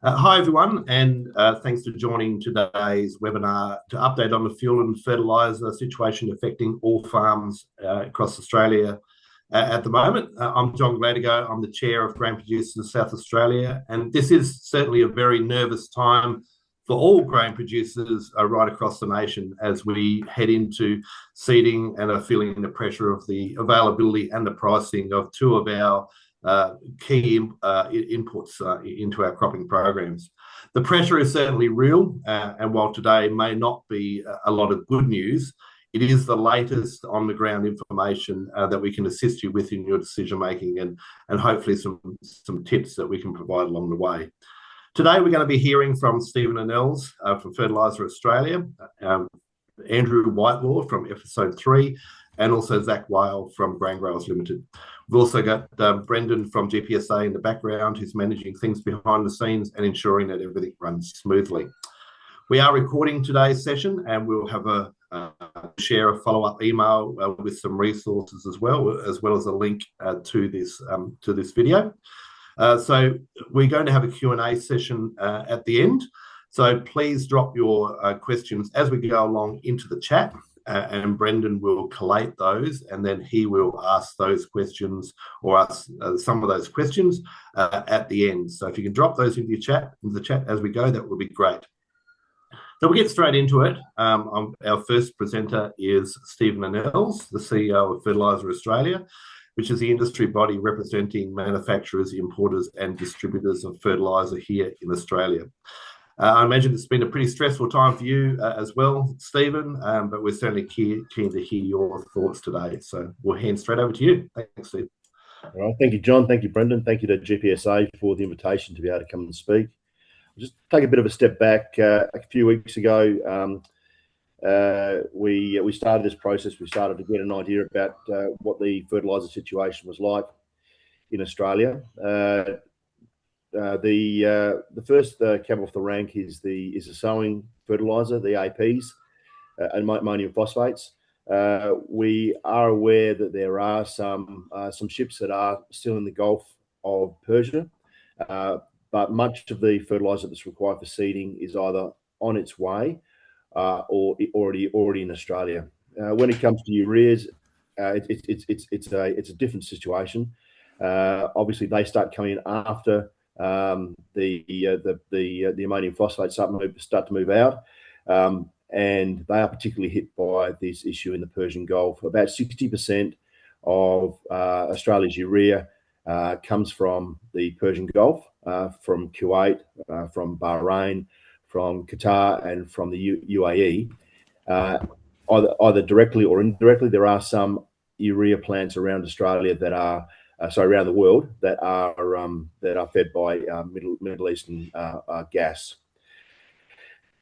Hi everyone, and thanks for joining today's webinar to update on the fuel and fertiliser situation affecting all farms across Australia at the moment. I'm John Gladigo. I'm the Chair of Grain Producers South Australia, and this is certainly a very nervous time for all grain producers right across the nation as we head into seeding and are feeling the pressure of the availability and the pricing of two of our key inputs into our cropping programs. The pressure is certainly real, and while today may not be a lot of good news, it is the latest on the ground information that we can assist you with in your decision making, and hopefully some tips that we can provide along the way. Today we're going to be hearing from Stephen Annells from Fertilizer Australia, Andrew Whitelaw from Episode3, and also Zach Weil from Growers Ltd. We've also got Brendan from GPSA in the background, who's managing things behind the scenes and ensuring that everything runs smoothly. We are recording today's session, and we'll have share a follow-up email with some resources as well as a link to this video. So we're going to have a Q&A session at the end. So please drop your questions as we go along into the chat. And Brendan will collate those, and then he will ask those questions or ask some of those questions at the end. So if you can drop those into the chat as we go, that would be great. So we'll get straight into it. Our first presenter is Stephen Annells, the CEO of Fertilizer Australia, which is the industry body representing manufacturers, importers, and distributors of fertilizer here in Australia. I imagine it's been a pretty stressful time for you as well, Stephen, but we're certainly keen to hear your thoughts today. So we'll hand straight over to you. Thanks, Steve. All right. Thank you, John. Thank you, Brendan. Thank you to GPSA for the invitation to be able to come and speak. I'll just take a bit of a step back. A few weeks ago, we started this process. We started to get an idea about what the fertiliser situation was like in Australia. The first cab off the rank is the sowing fertiliser, the APs, ammonium phosphates. We are aware that there are some ships that are still in the Gulf of Persia, but much of the fertiliser that's required for seeding is either on its way or already in Australia. When it comes to ureas, it's a different situation. Obviously, they start coming in after the ammonium phosphate start to move out, and they are particularly hit by this issue in the Persian Gulf. About 60% of Australia's urea comes from the Persian Gulf, from Kuwait, from Bahrain, from Qatar, and from the UAE. Either directly or indirectly, there are some urea plants around Australia that are around the world that are fed by Middle Eastern gas.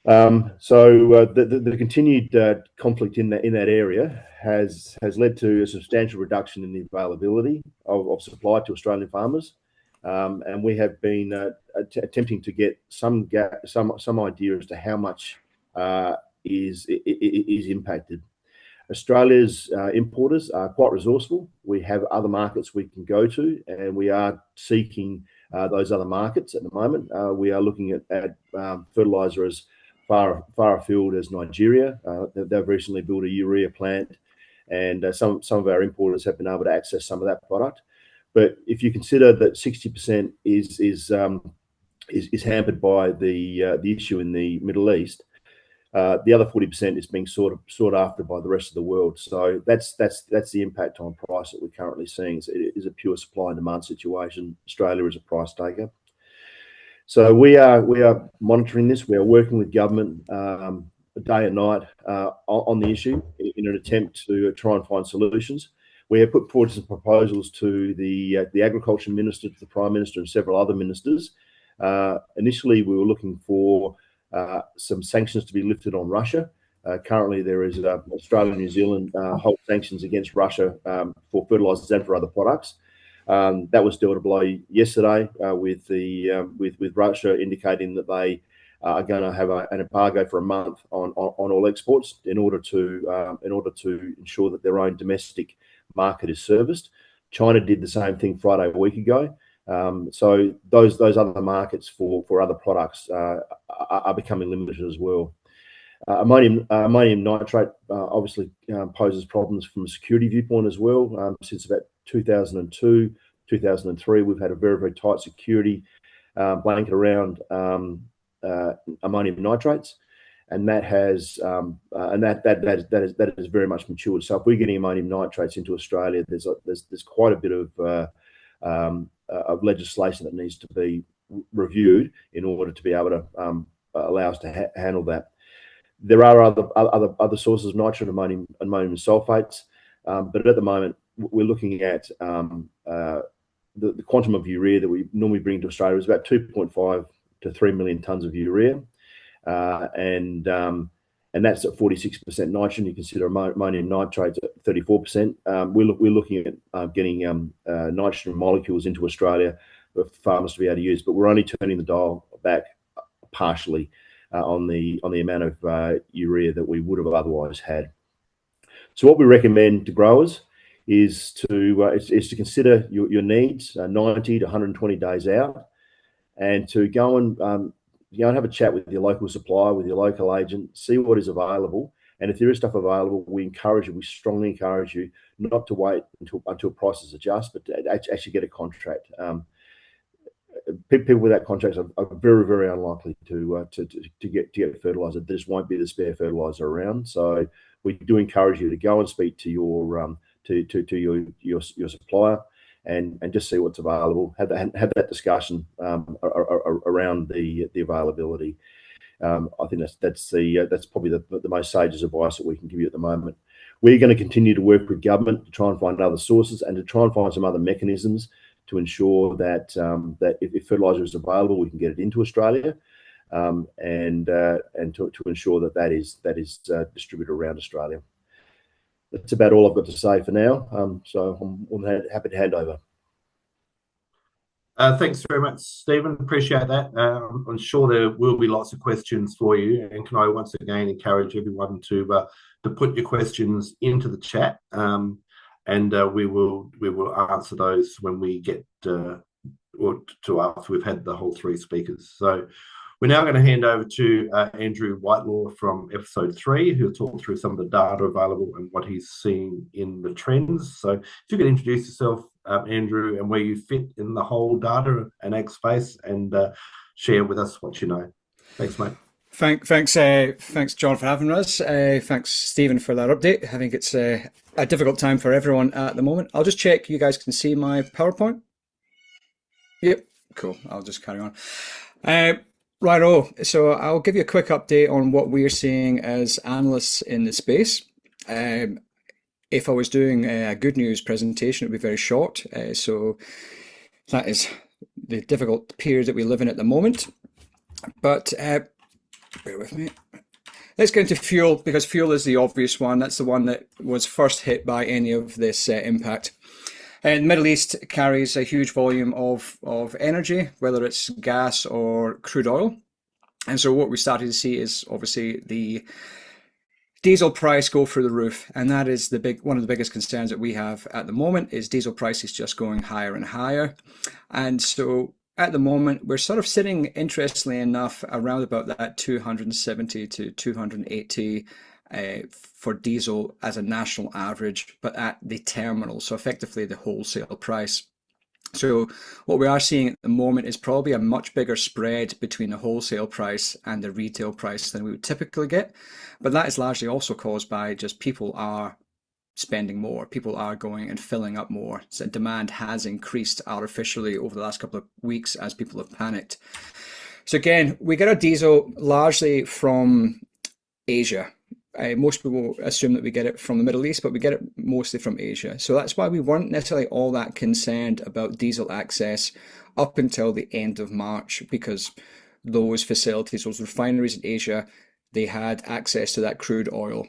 So the continued conflict in that area has led to a substantial reduction in the availability of supply to Australian farmers, and we have been attempting to get some idea as to how much is impacted. Australia's importers are quite resourceful. We have other markets we can go to, and we are seeking those other markets at the moment. We are looking at fertiliser as far afield as Nigeria. They've recently built a urea plant, and some of our importers have been able to access some of that product. But if you consider that 60% is hampered by the issue in the Middle East, the other 40% is being sought after by the rest of the world. So that's the impact on price that we're currently seeing. It is a pure supply and demand situation. Australia is a price taker. So we are monitoring this. We are working with government day and night on the issue in an attempt to try and find solutions. We have put forward some proposals to the Agriculture Minister, to the Prime Minister, and several other ministers. Initially, we were looking for some sanctions to be lifted on Russia. Currently, there is Australia and New Zealand hold sanctions against Russia for fertilisers and for other products. That was dealt a blow yesterday with Russia indicating that they are going to have an embargo for a month on all exports in order to ensure that their own domestic market is serviced. China did the same thing Friday a week ago. So those other markets for other products are becoming limited as well. Ammonium nitrate obviously poses problems from a security viewpoint as well. Since about 2002, 2003, we've had a very, very tight security blanket around ammonium nitrates, and that has that is very much matured. So if we're getting ammonium nitrates into Australia, there's quite a bit of legislation that needs to be reviewed in order to be able to allow us to handle that. There are other sources of nitrogen, ammonium sulfates, but at the moment we're looking at the quantum of urea that we normally bring to Australia is about 2.5 to 3 million tonnes of urea, and that's at 46% nitrogen. You consider ammonium nitrates at 34%. We're looking at getting nitrogen molecules into Australia for farmers to be able to use, but we're only turning the dial back partially on the amount of urea that we would have otherwise had. So what we recommend to growers is to consider your needs 90 to 120 days out, and to go and have a chat with your local supplier, with your local agent, see what is available. And if there is stuff available, we strongly encourage you not to wait until prices adjust, but to actually get a contract. People without contracts are very, very unlikely to get fertilizer. There just won't be the spare fertilizer around. So we do encourage you to go and speak to your supplier and just see what's available. Have that discussion around the availability. I think that's probably the most sagest advice that we can give you at the moment. We're going to continue to work with government to try and find other sources and to try and find some other mechanisms to ensure that that if fertilizer is available, we can get it into Australia, and to ensure that is distributed around Australia. That's about all I've got to say for now. So I'm happy to hand over. Thanks very much, Stephen. Appreciate that. I'm sure there will be lots of questions for you, and can I once again encourage everyone to put your questions into the chat, and we will answer those when we get to after we've had the whole three speakers. So we're now going to hand over to Andrew Whitelaw from Episode 3, who'll talk through some of the data available and what he's seeing in the trends. So if you could introduce yourself, Andrew, and where you fit in the whole data and ag space, and share with us what you know. Thanks, mate. Thanks, John, for having us. Thanks, Stephen, for that update. I think it's a difficult time for everyone at the moment. I'll just check you guys can see my PowerPoint. Yep, cool. I'll just carry on. Righto, so I'll give you a quick update on what we're seeing as analysts in the space. If I was doing a good news presentation, it would be very short. So that is the difficult period that we live in at the moment. But bear with me. Let's get into fuel, because fuel is the obvious one. That's the one that was first hit by any of this impact. And the Middle East carries a huge volume of energy, whether it's gas or crude oil. And so what we started to see is obviously the diesel price go through the roof. And that is one of the biggest concerns that we have at the moment, is diesel prices just going higher and higher. And so at the moment, we're sort of sitting, interestingly enough, around about that 270 to 280 for diesel as a national average, but at the terminal, so effectively the wholesale price. So what we are seeing at the moment is probably a much bigger spread between the wholesale price and the retail price than we would typically get. But that is largely also caused by just people are spending more. People are going and filling up more. So demand has increased artificially over the last couple of weeks as people have panicked. So again, we get our diesel largely from Asia. Most people assume that we get it from the Middle East, but we get it mostly from Asia. So that's why we weren't necessarily all that concerned about diesel access up until the end of March, because those facilities, those refineries in Asia, they had access to that crude oil.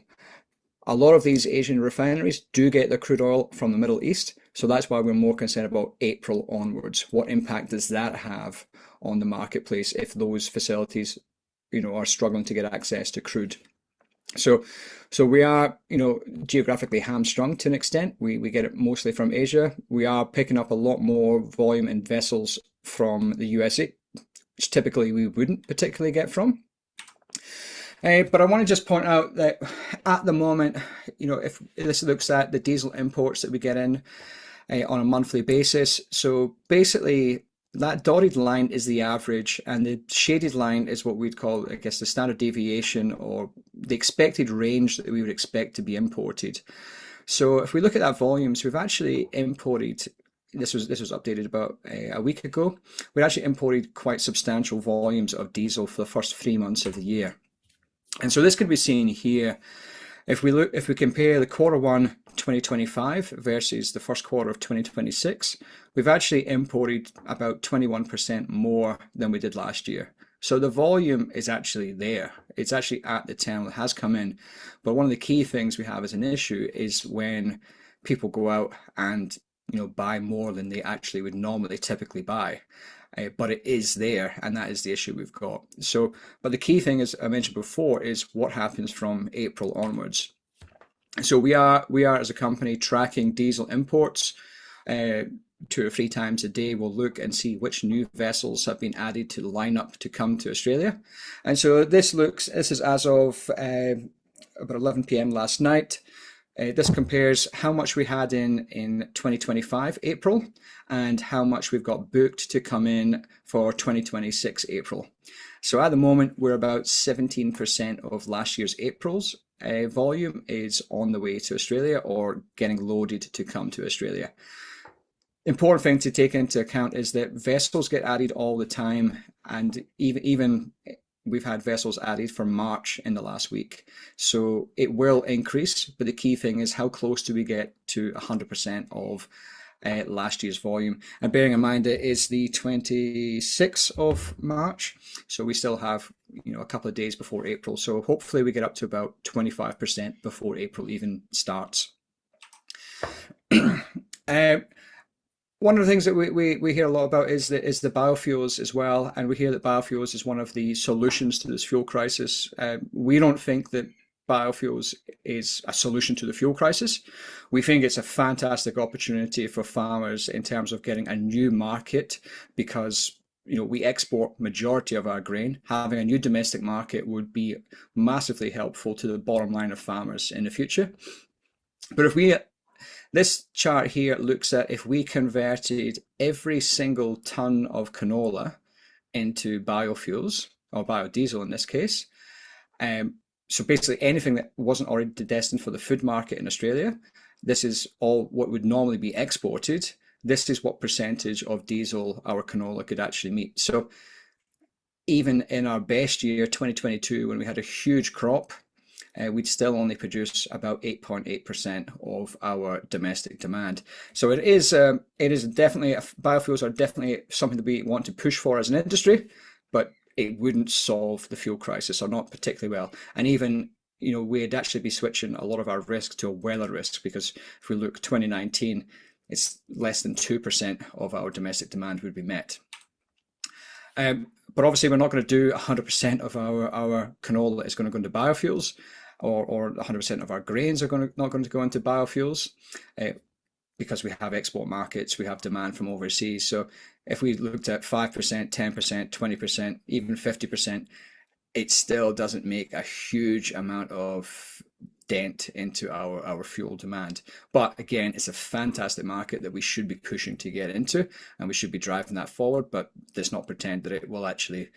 A lot of these Asian refineries do get their crude oil from the Middle East. So that's why we're more concerned about April onwards. What impact does that have on the marketplace if those facilities, are struggling to get access to crude? So we are, geographically hamstrung to an extent. We get it mostly from Asia. We are picking up a lot more volume in vessels from the USA, which typically we wouldn't particularly get from. But I want to just point out that at the moment, if this looks at the diesel imports that we get in on a monthly basis. So basically, that dotted line is the average, and the shaded line is what we'd call, I guess, the standard deviation, or the expected range that we would expect to be imported. So if we look at that volumes, we've actually imported, this was updated about a week ago, we actually imported quite substantial volumes of diesel for the first 3 months of the year. And so this can be seen here. If we compare the Q1 2025 versus the first quarter of 2026, we've actually imported about 21% more than we did last year. So the volume is actually there. It's actually at the terminal, it has come in. But one of the key things we have as an issue is when people go out and buy more than they actually would normally typically buy. But it is there, and that is the issue we've got. So, but the key thing, as I mentioned before, is what happens from April onwards. So we are as a company tracking diesel imports 2 or 3 times a day. We'll look and see which new vessels have been added to the lineup to come to Australia. And so this is as of about 11 p.m. last night. This compares how much we had in 2025 April and how much we've got booked to come in for 2026 April. So at the moment, we're about 17% of last year's April's volume is on the way to Australia or getting loaded to come to Australia. Important thing to take into account is that vessels get added all the time, and even we've had vessels added for March in the last week. So it will increase, but the key thing is how close do we get to 100% of last year's volume. And bearing in mind it is the 26th of March, so we still have a couple of days before April. So hopefully we get up to about 25% before April even starts. One of the things that we hear a lot about is the biofuels as well, and we hear that biofuels is one of the solutions to this fuel crisis. We don't think that biofuels is a solution to the fuel crisis. We think it's a fantastic opportunity for farmers in terms of getting a new market, because we export majority of our grain. Having a new domestic market would be massively helpful to the bottom line of farmers in the future. But this chart here looks at if we converted every single ton of canola into biofuels, or biodiesel in this case. So basically anything that wasn't already destined for the food market in Australia, this is all what would normally be exported. This is what percentage of diesel our canola could actually meet. So even in our best year, 2022, when we had a huge crop, we'd still only produce about 8.8% of our domestic demand. So it is definitely, biofuels are definitely something that we want to push for as an industry, but it wouldn't solve the fuel crisis, or not particularly well. And even, we'd actually be switching a lot of our risk to a weather risk, because if we look 2019, it's less than 2% of our domestic demand would be met. But obviously we're not going to do 100% of our canola is going to go into biofuels, or 100% of our grains are not going to go into biofuels, because we have export markets, we have demand from overseas. So if we looked at 5%, 10%, 20%, even 50%, it still doesn't make a huge amount of dent into our fuel demand. But again, it's a fantastic market that we should be pushing to get into, and we should be driving that forward, but let's not pretend that it will actually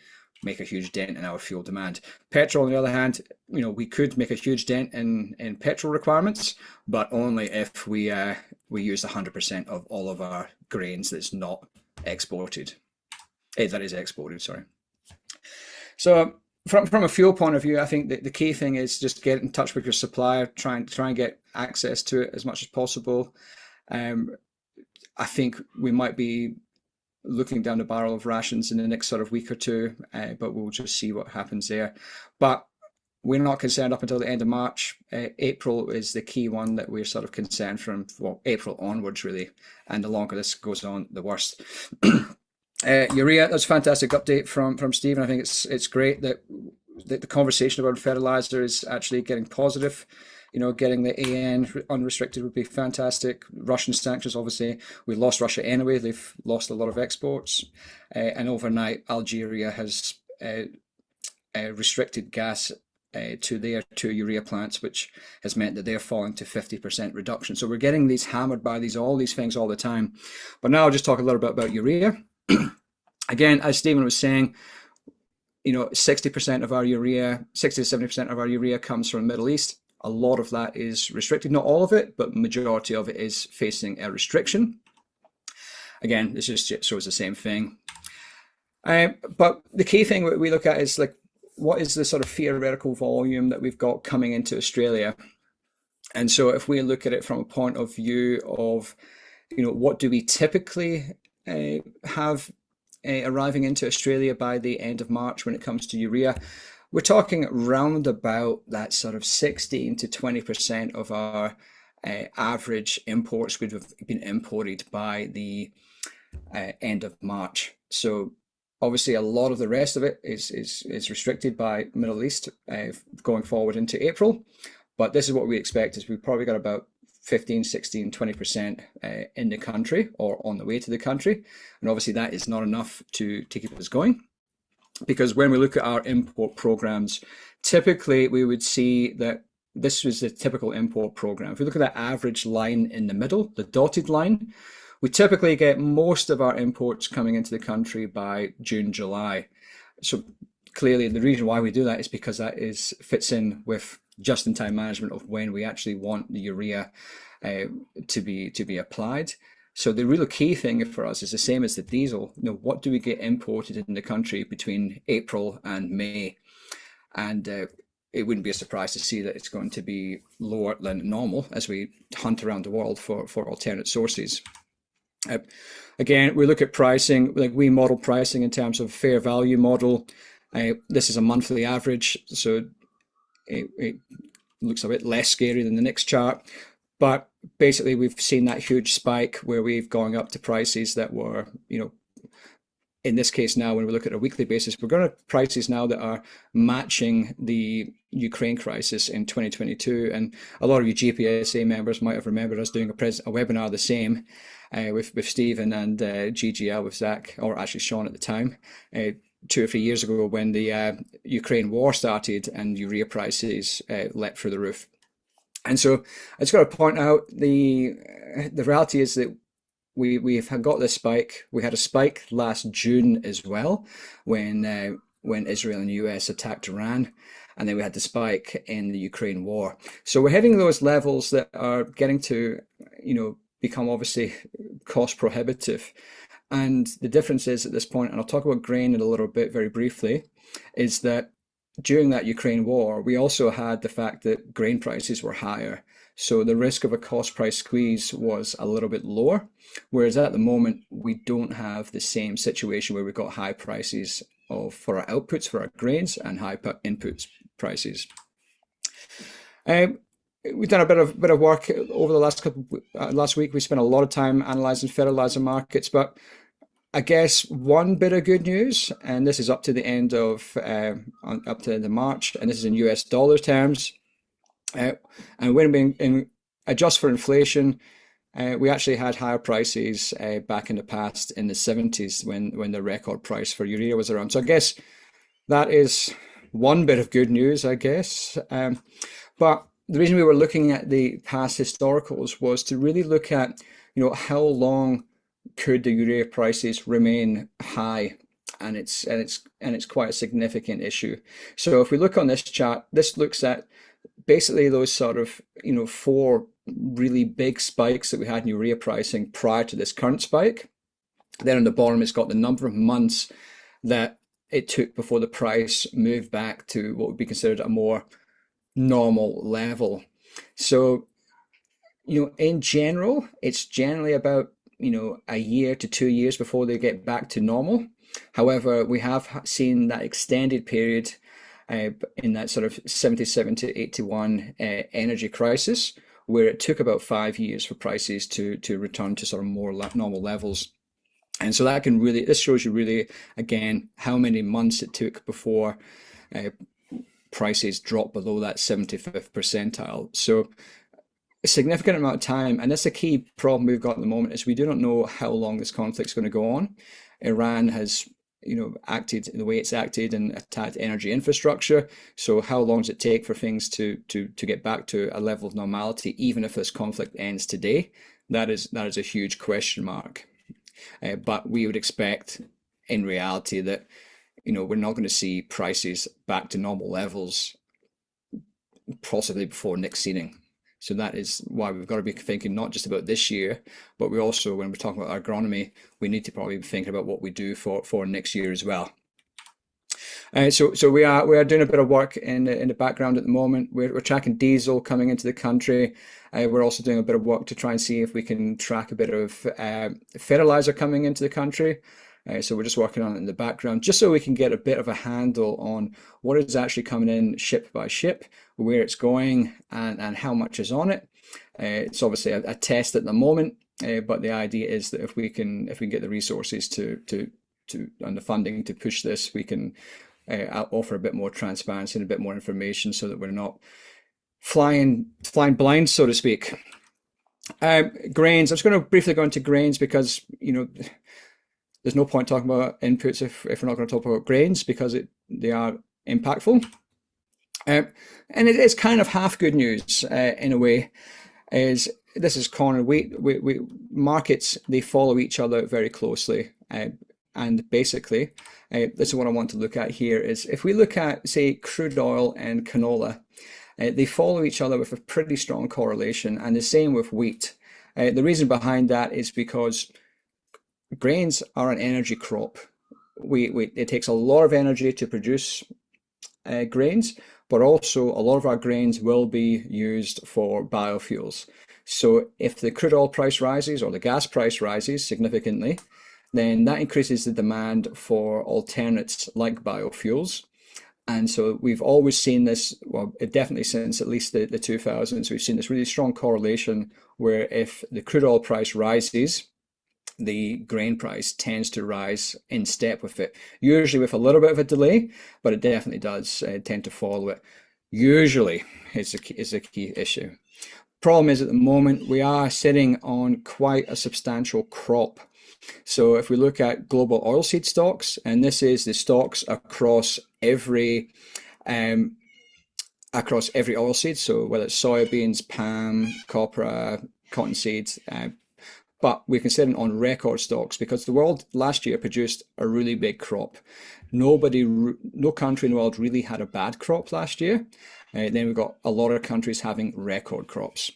make a huge dent in our fuel demand. Petrol, on the other hand, we could make a huge dent in petrol requirements, but only if we use 100% of all of our grains that's not exported. That is exported, sorry. So from a fuel point of view, I think that the key thing is just get in touch with your supplier, try and get access to it as much as possible. I think we might be looking down the barrel of rations in the next sort of week or two, but we'll just see what happens there. But we're not concerned up until the end of March. April is the key one that we're sort of concerned from, well, April onwards really, and the longer this goes on, the worse. Urea, that's a fantastic update from Stephen. I think it's great that the conversation about fertilizer is actually getting positive. Getting the AN unrestricted would be fantastic. Russian sanctions, obviously, we lost Russia anyway. They've lost a lot of exports. And overnight, Algeria has restricted gas to their 2 urea plants, which has meant that they're falling to 50% reduction. So we're getting these hammered by all these things all the time. But now I'll just talk a little bit about urea. Again, as Stephen was saying, 60% of our urea, 60 to 70% of our urea comes from the Middle East. A lot of that is restricted, not all of it, but majority of it is facing a restriction. Again, this just shows the same thing. But the key thing we look at is like, what is the sort of theoretical volume that we've got coming into Australia? And so if we look at it from a point of view of, what do we typically have arriving into Australia by the end of March when it comes to urea, we're talking around about that sort of 16 to 20% of our average imports would have been imported by the end of March. So obviously a lot of the rest of it is restricted by Middle East going forward into April. But this is what we expect, is we've probably got about 15, 16, 20% in the country or on the way to the country. And obviously that is not enough to keep us going. Because when we look at our import programs, typically we would see that this was the typical import program. If we look at that average line in the middle, the dotted line, we typically get most of our imports coming into the country by June, July. So clearly the reason why we do that is because that fits in with just-in-time management of when we actually want the urea to be applied. So the real key thing for us is the same as the diesel. What do we get imported in the country between April and May? And it wouldn't be a surprise to see that it's going to be lower than normal as we hunt around the world for alternate sources. Again, we look at pricing, like we model pricing in terms of fair value model. This is a monthly average, so it looks a bit less scary than the next chart. But basically, we've seen that huge spike where we've gone up to prices that were, in this case now, when we look at a weekly basis, we're going to prices now that are matching the Ukraine crisis in 2022. And a lot of you GPSA members might have remembered us doing a webinar the same with Stephen and GGL with Zach, or actually Sean at the time, 2 or 3 years ago when the Ukraine war started and urea prices leapt through the roof. And so I just got to point out the reality is that we've got this spike. We had a spike last June as well when Israel and the US attacked Iran, and then we had the spike in the Ukraine war. So we're hitting those levels that are getting to become obviously cost prohibitive. And the difference is at this point, and I'll talk about grain in a little bit very briefly, is that during that Ukraine war, we also had the fact that grain prices were higher. So the risk of a cost price squeeze was a little bit lower. Whereas at the moment, we don't have the same situation where we've got high prices for our outputs, for our grains, and high inputs prices. We've done a bit of work over the last week. We spent a lot of time analysing fertiliser markets, but I guess one bit of good news, and this is up to the end of March, and this is in US dollar terms. And when we adjust for inflation, we actually had higher prices back in the past in the 70s when the record price for urea was around. So I guess that is one bit of good news, I guess. But the reason we were looking at the past historicals was to really look at, how long could the urea prices remain high, and it's quite a significant issue. So if we look on this chart, this looks at basically those sort of 4 really big spikes that we had in urea pricing prior to this current spike. Then on the bottom, it's got the number of months that it took before the price moved back to what would be considered a more normal level. So in general, it's generally about a year to 2 years before they get back to normal. However, we have seen that extended period in that sort of 77 to 81 energy crisis, where it took about 5 years for prices to return to sort of more normal levels. And so that this shows you really, again, how many months it took before prices drop below that 75th percentile. So a significant amount of time, and that's a key problem we've got at the moment, is we do not know how long this conflict's going to go on. Iran has acted the way it's acted and attacked energy infrastructure. So how long does it take for things to get back to a level of normality, even if this conflict ends today? That is a huge question mark. But we would expect, in reality, that we're not going to see prices back to normal levels possibly before next seeding. So that is why we've got to be thinking not just about this year, but we also, when we're talking about agronomy, we need to probably be thinking about what we do for next year as well. So we are doing a bit of work in the background at the moment. We're tracking diesel coming into the country. We're also doing a bit of work to try and see if we can track a bit of fertilizer coming into the country. So we're just working on it in the background, just so we can get a bit of a handle on what is actually coming in ship by ship, where it's going, and how much is on it. It's obviously a test at the moment, but the idea is that if we can get the resources to and the funding to push this, we can offer a bit more transparency and a bit more information, so that we're not flying blind, so to speak. Grains. I'm just going to briefly go into grains because there's no point talking about inputs if we're not going to talk about grains, because they are impactful. And it is kind of half good news in a way. Is this is corn and wheat. We markets, they follow each other very closely, and basically, this is what I want to look at here. Is if we look at, say, crude oil and canola, they follow each other with a pretty strong correlation, and the same with wheat. The reason behind that is because grains are an energy crop. It takes a lot of energy to produce grains, but also a lot of our grains will be used for biofuels. So if the crude oil price rises or the gas price rises significantly, then that increases the demand for alternates like biofuels. And so we've always seen this, well, definitely since at least the 2000s, we've seen this really strong correlation where if the crude oil price rises, the grain price tends to rise in step with it, usually with a little bit of a delay, but it definitely does tend to follow it. Usually is a key issue. Problem is, at the moment, we are sitting on quite a substantial crop. So if we look at global oilseed stocks, and this is the stocks across every oilseed, so whether it's soybeans, palm, copra, cottonseed, but we're considering on record stocks because the world last year produced a really big crop. No country in the world really had a bad crop last year. Then we've got a lot of countries having record crops.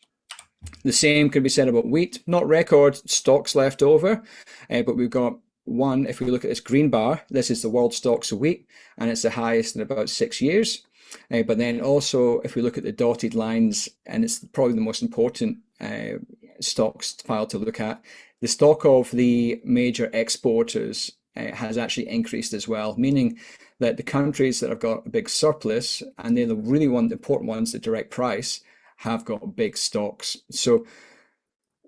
The same could be said about wheat, not record stocks left over, but we've got one, if we look at this green bar, this is the world stocks of wheat, and it's the highest in about 6 years. But then also, if we look at the dotted lines, and it's probably the most important stocks file to look at, the stock of the major exporters has actually increased as well, meaning that the countries that have got a big surplus, and they're the really important ones, the direct price, have got big stocks. So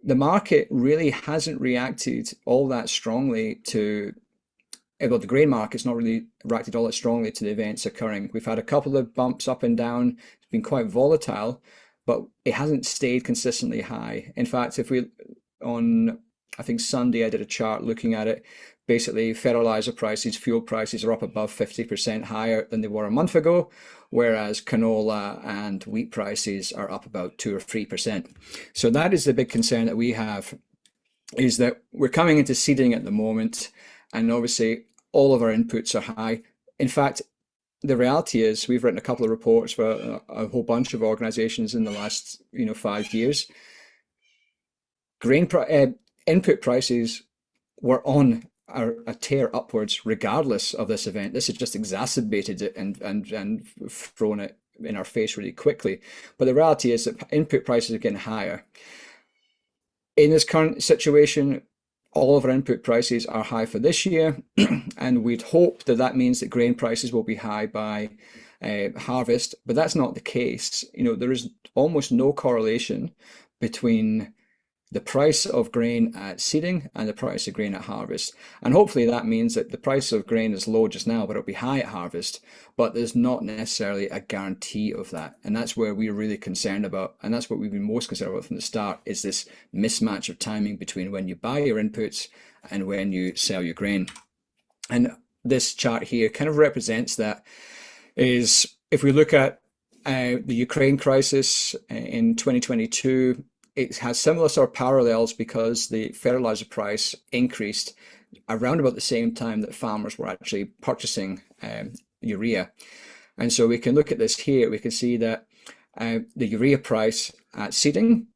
the market really hasn't reacted all that strongly to, well, the grain market's not really reacted all that strongly to the events occurring. We've had a couple of bumps up and down. It's been quite volatile, but it hasn't stayed consistently high. In fact, I think Sunday I did a chart looking at it. Basically, fertilizer prices, fuel prices are up above 50% higher than they were a month ago, whereas canola and wheat prices are up about 2 or 3%. So that is the big concern that we have, is that we're coming into seeding at the moment, and obviously all of our inputs are high. In fact, the reality is we've written a couple of reports for a whole bunch of organizations in the last 5 years. Input prices were on a tear upwards regardless of this event. This has just exacerbated it and thrown it in our face really quickly. But the reality is that input prices are getting higher. In this current situation, all of our input prices are high for this year, and we'd hope that that means that grain prices will be high by harvest, but that's not the case. There is almost no correlation between the price of grain at seeding and the price of grain at harvest. And hopefully that means that the price of grain is low just now, but it'll be high at harvest, but there's not necessarily a guarantee of that. And that's where we're really concerned about. And that's what we've been most concerned about from the start, is this mismatch of timing between when you buy your inputs and when you sell your grain. And this chart here kind of represents that. Is if we look at the Ukraine crisis in 2022, it has similar sort of parallels because the fertilizer price increased around about the same time that farmers were actually purchasing urea. And so we can look at this here. We can see that the urea price at seeding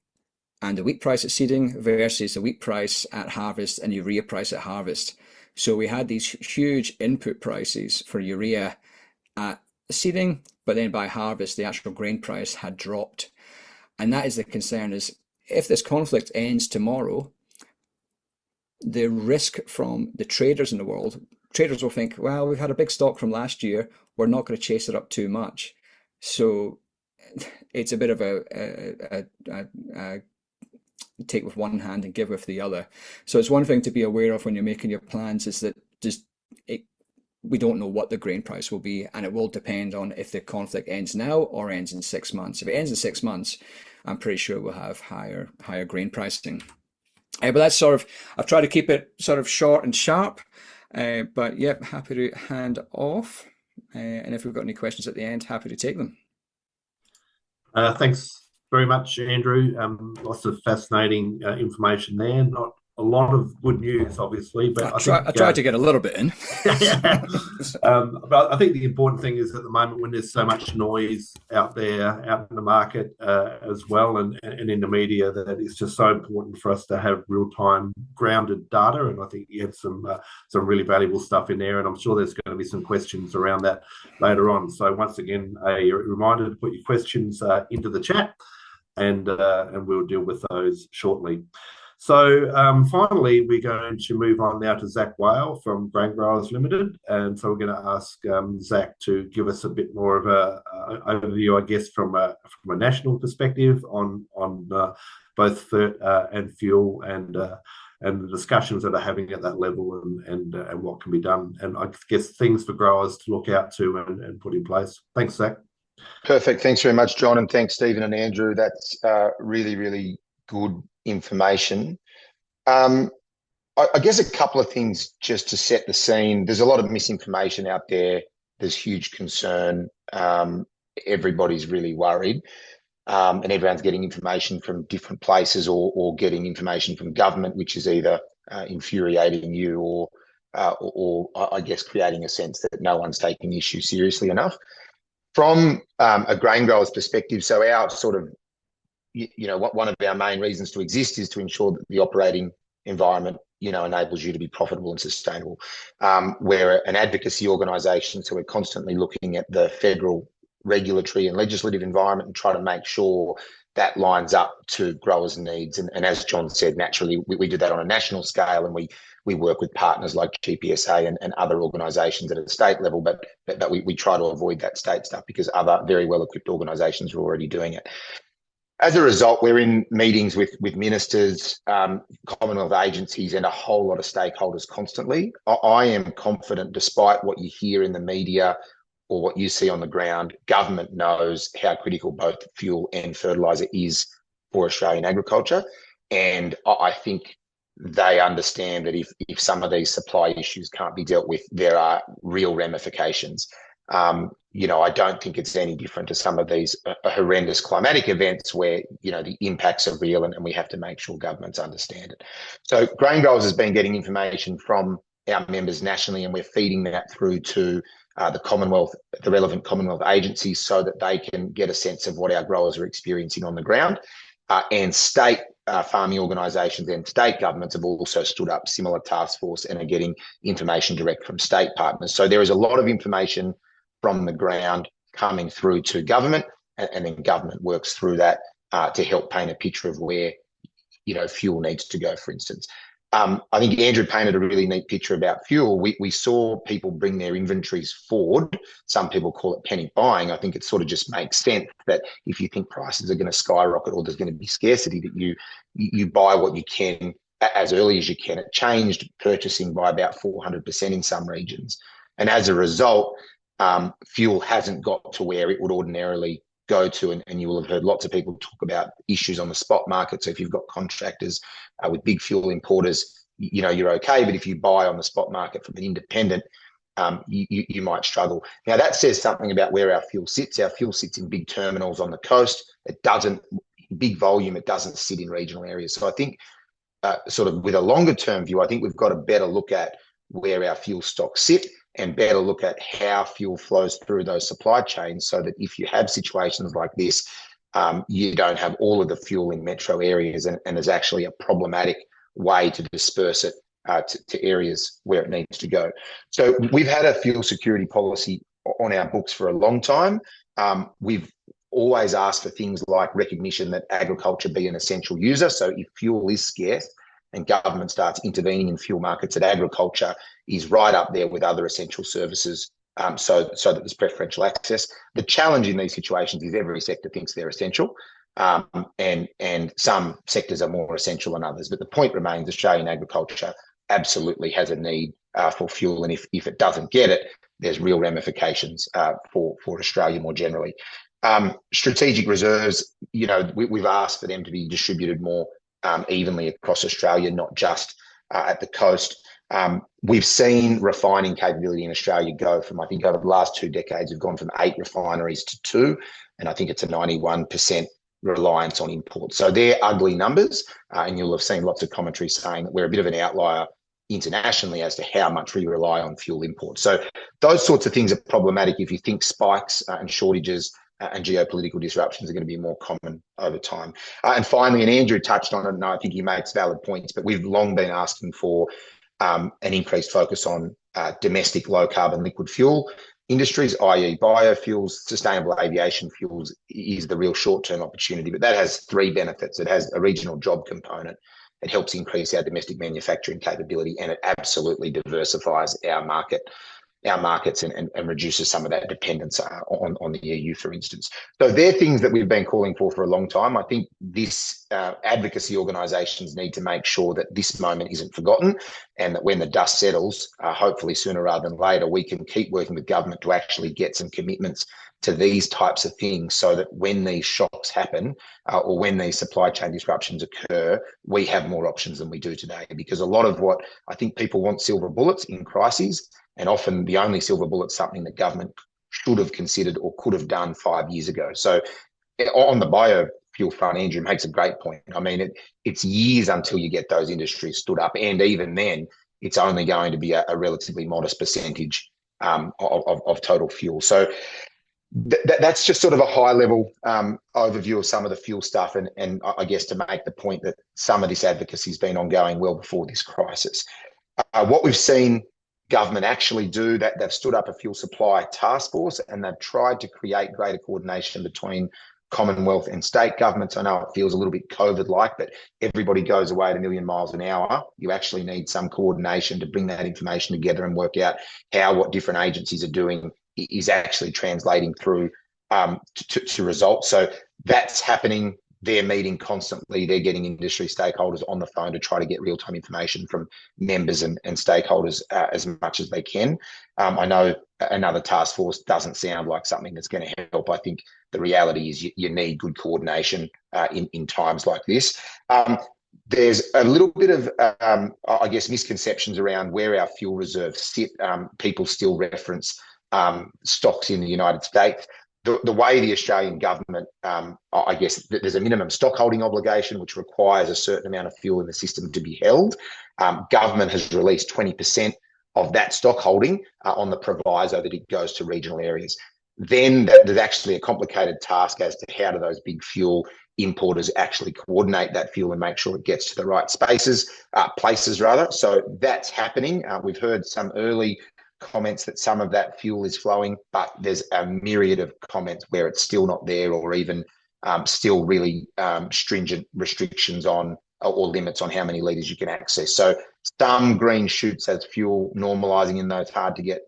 and the wheat price at seeding versus the wheat price at harvest and urea price at harvest. So we had these huge input prices for urea at seeding, but then by harvest, the actual grain price had dropped. And that is the concern, is if this conflict ends tomorrow, the risk from the traders in the world, traders will think, well, we've had a big stock from last year, we're not going to chase it up too much. So it's a bit of a take with one hand and give with the other. So it's one thing to be aware of when you're making your plans, is that we don't know what the grain price will be, and it will depend on if the conflict ends now or ends in 6 months. If it ends in 6 months, I'm pretty sure we'll have higher grain pricing. But that's sort of, I've tried to keep it sort of short and sharp, but yep, happy to hand off. And if we've got any questions at the end, happy to take them. Thanks very much, Andrew. Lots of fascinating information there. Not a lot of good news, obviously, but I tried to get a little bit in. Yeah. But I think the important thing is, at the moment, when there's so much noise out there, out in the market as well, and in the media, that it's just so important for us to have real-time grounded data. And I think you had some really valuable stuff in there, and I'm sure there's going to be some questions around that later on. So once again, a reminder to put your questions into the chat, and we'll deal with those shortly. So finally, we're going to move on now to Zach Whale from Growers Ltd. And so we're going to ask Zach to give us a bit more of an overview, I guess, from a national perspective on both Fert and fuel, and the discussions that are having at that level, and what can be done, and I guess things for growers to look out to and put in place. Thanks, Zach. Perfect. Thanks very much, John, and thanks, Stephen and Andrew. That's really, really good information. I guess a couple of things just to set the scene. There's a lot of misinformation out there. There's huge concern. Everybody's really worried, and everyone's getting information from different places, or getting information from government, which is either infuriating you or I guess creating a sense that no one's taking the issue seriously enough. From a grain grower's perspective, so our sort of, one of our main reasons to exist is to ensure that the operating environment, enables you to be profitable and sustainable. We're an advocacy organisation, so we're constantly looking at the federal regulatory and legislative environment and try to make sure that lines up to growers' needs. And as John said, naturally, we do that on a national scale, and we work with partners like GPSA and other organisations at a state level, but we try to avoid that state stuff because other very well-equipped organisations are already doing it. As a result, we're in meetings with ministers, Commonwealth agencies, and a whole lot of stakeholders constantly. I am confident, despite what you hear in the media or what you see on the ground, government knows how critical both fuel and fertiliser is for Australian agriculture. And I think they understand that if some of these supply issues can't be dealt with, there are real ramifications. I don't think it's any different to some of these horrendous climatic events where, the impacts are real, and we have to make sure governments understand it. So Grain Growers has been getting information from our members nationally, and we're feeding that through to the Commonwealth, the relevant Commonwealth agencies, so that they can get a sense of what our growers are experiencing on the ground. And state farming organisations and state governments have also stood up similar task force and are getting information direct from state partners. So there is a lot of information from the ground coming through to government, and then government works through that to help paint a picture of where, fuel needs to go, for instance. I think Andrew painted a really neat picture about fuel. We saw people bring their inventories forward. Some people call it panic buying. I think it sort of just makes sense that if you think prices are going to skyrocket or there's going to be scarcity, that you buy what you can as early as you can. It changed purchasing by about 400% in some regions. And as a result, fuel hasn't got to where it would ordinarily go to, and you will have heard lots of people talk about issues on the spot market. So if you've got contractors with big fuel importers, you're okay, but if you buy on the spot market from an independent, you might struggle. Now that says something about where our fuel sits. Our fuel sits in big terminals on the coast. It doesn't, big volume, it doesn't sit in regional areas. So I think sort of with a longer term view, I think we've got a better look at where our fuel stocks sit and better look at how fuel flows through those supply chains, so that if you have situations like this, you don't have all of the fuel in metro areas, and there's actually a problematic way to disperse it to areas where it needs to go. So we've had a fuel security policy on our books for a long time. We've always asked for things like recognition that agriculture be an essential user. So if fuel is scarce and government starts intervening in fuel markets, that agriculture is right up there with other essential services, so that there's preferential access. The challenge in these situations is every sector thinks they're essential, and some sectors are more essential than others. But the point remains, Australian agriculture absolutely has a need for fuel, and if it doesn't get it, there's real ramifications for Australia more generally. Strategic reserves, we've asked for them to be distributed more evenly across Australia, not just at the coast. We've seen refining capability in Australia go from, I think over the last 2 decades, we've gone from 8 refineries to 2, and I think it's a 91% reliance on imports. So they're ugly numbers, and you'll have seen lots of commentary saying that we're a bit of an outlier internationally as to how much we rely on fuel imports. So those sorts of things are problematic if you think spikes and shortages and geopolitical disruptions are going to be more common over time. And finally, and Andrew touched on it, and I think he makes valid points, but we've long been asking for an increased focus on domestic low-carbon liquid fuel industries, i.e. biofuels. Sustainable aviation fuels is the real short-term opportunity, but that has 3 benefits. It has a regional job component. It helps increase our domestic manufacturing capability, and it absolutely diversifies our markets and reduces some of that dependence on the EU, for instance. So they're things that we've been calling for a long time. I think this advocacy organisations need to make sure that this moment isn't forgotten, and that when the dust settles, hopefully sooner rather than later, we can keep working with government to actually get some commitments to these types of things, so that when these shocks happen or when these supply chain disruptions occur, we have more options than we do today. Because a lot of what I think people want silver bullets in crises, and often the only silver bullet is something that government should have considered or could have done 5 years ago. So on the biofuel front, Andrew makes a great point. I mean, it's years until you get those industries stood up, and even then, it's only going to be a relatively modest percentage of total fuel. So that's just sort of a high-level overview of some of the fuel stuff, and I guess to make the point that some of this advocacy has been ongoing well before this crisis. What we've seen government actually do, that they've stood up a fuel supply task force, and they've tried to create greater coordination between Commonwealth and state governments. I know it feels a little bit COVID-like, but everybody goes away at 1 million miles an hour. You actually need some coordination to bring that information together and work out how what different agencies are doing is actually translating through to results. So that's happening. They're meeting constantly. They're getting industry stakeholders on the phone to try to get real-time information from members and stakeholders as much as they can. I know another task force doesn't sound like something that's going to help. I think the reality is you need good coordination in times like this. There's a little bit of, I guess, misconceptions around where our fuel reserves sit. People still reference stocks in the United States. The way the Australian government, I guess, there's a minimum stock holding obligation, which requires a certain amount of fuel in the system to be held. Government has released 20% of that stock holding on the proviso that it goes to regional areas. Then there's actually a complicated task as to how do those big fuel importers actually coordinate that fuel and make sure it gets to the right places rather. So that's happening. We've heard some early comments that some of that fuel is flowing, but there's a myriad of comments where it's still not there, or even still really stringent restrictions on or limits on how many litres you can access. So some green shoots as fuel normalising in those hard to get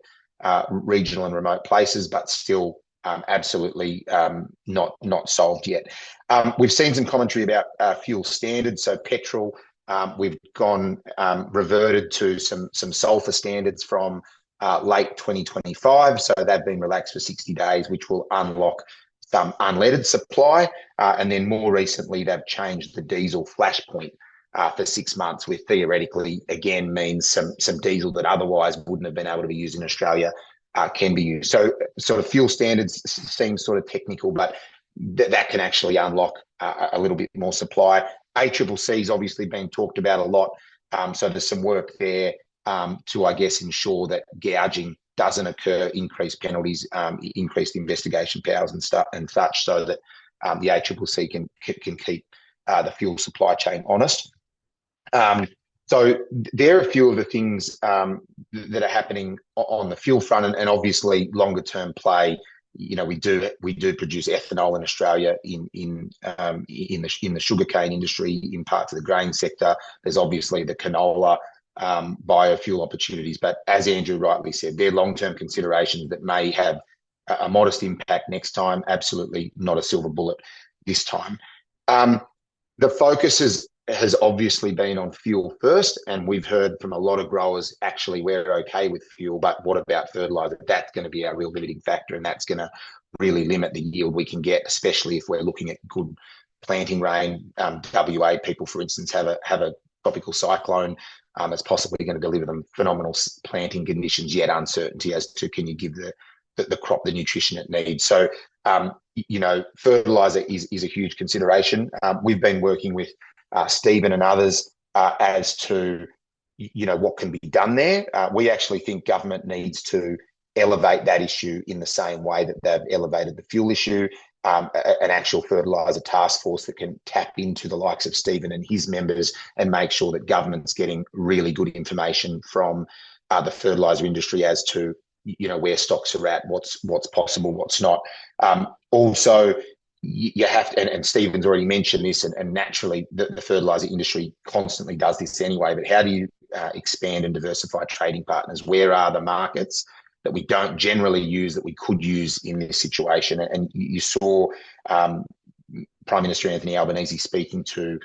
regional and remote places, but still absolutely not solved yet. We've seen some commentary about fuel standards. So petrol, we've gone reverted to some sulphur standards from late 2025. So they've been relaxed for 60 days, which will unlock some unleaded supply. And then more recently, they've changed the diesel flashpoint for 6 months, which theoretically, again, means some diesel that otherwise wouldn't have been able to be used in Australia can be used. So sort of fuel standards seem sort of technical, but that can actually unlock a little bit more supply. ACCC has obviously been talked about a lot. So there's some work there to, I guess, ensure that gouging doesn't occur, increased penalties, increased investigation powers and such, so that the ACCC can keep the fuel supply chain honest. So there are a few of the things that are happening on the fuel front, and obviously longer term play. You know, we do produce ethanol in Australia in the sugarcane industry, in parts of the grain sector. There's obviously the canola biofuel opportunities, but as Andrew rightly said, they're long-term considerations that may have a modest impact next time. Absolutely not a silver bullet this time. The focus has obviously been on fuel first, and we've heard from a lot of growers, actually, we're okay with fuel, but what about fertiliser? That's going to be our real limiting factor, and that's going to really limit the yield we can get, especially if we're looking at good planting rain. WA people, for instance, have a tropical cyclone that's possibly going to deliver them phenomenal planting conditions, yet uncertainty as to can you give the crop the nutrition it needs. So, you know, fertiliser is a huge consideration. We've been working with Stephen and others as to, you know, what can be done there. We actually think government needs to elevate that issue in the same way that they've elevated the fuel issue. An actual fertiliser task force that can tap into the likes of Stephen and his members and make sure that government's getting really good information from the fertiliser industry as to, you know, where stocks are at, what's possible, what's not. Also, you have to, and Stephen's already mentioned this, and naturally the fertiliser industry constantly does this anyway, but how do you expand and diversify trading partners? Where are the markets that we don't generally use that we could use in this situation? And you saw Prime Minister Anthony Albanese speaking to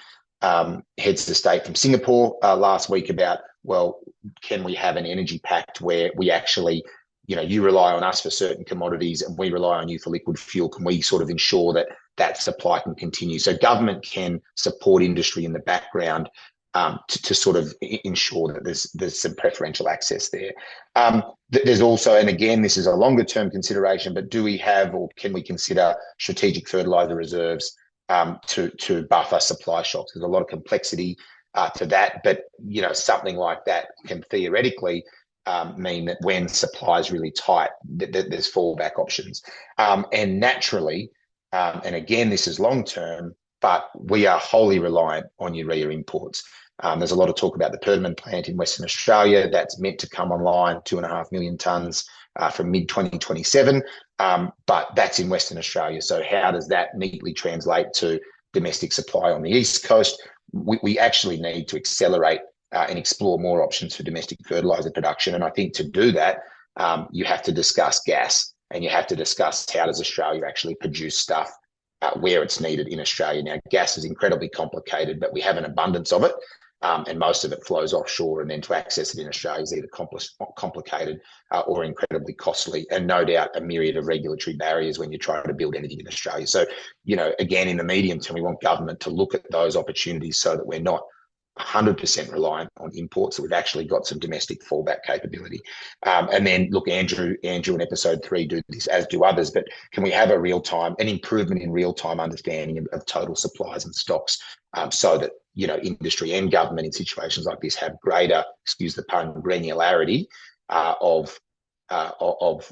heads of state from Singapore last week about, well, can we have an energy pact where we actually, you know, you rely on us for certain commodities and we rely on you for liquid fuel? Can we sort of ensure that that supply can continue? So government can support industry in the background to sort of ensure that there's some preferential access there. There's also, and again, this is a longer term consideration, but do we have, or can we consider strategic fertiliser reserves to buffer supply shocks? There's a lot of complexity to that, but, you know, something like that can theoretically mean that when supply is really tight, there's fallback options. And naturally, and again, this is long term, but we are wholly reliant on urea imports. There's a lot of talk about the Perdaman plant in Western Australia that's meant to come online, 2.5 million tonnes from mid-2027, but that's in Western Australia. So how does that neatly translate to domestic supply on the East Coast? We actually need to accelerate and explore more options for domestic fertiliser production. And I think to do that, you have to discuss gas, and you have to discuss how does Australia actually produce stuff where it's needed in Australia. Now, gas is incredibly complicated, but we have an abundance of it, and most of it flows offshore, and then to access it in Australia is either complicated or incredibly costly, and no doubt a myriad of regulatory barriers when you're trying to build anything in Australia. So, you know, again, in the medium term, we want government to look at those opportunities so that we're not 100% reliant on imports, that we've actually got some domestic fallback capability. And then, look, Andrew in episode 3 do this, as do others, but can we have an improvement in real-time understanding of total supplies and stocks, so that, you know, industry and government in situations like this have greater, excuse the pun, granularity of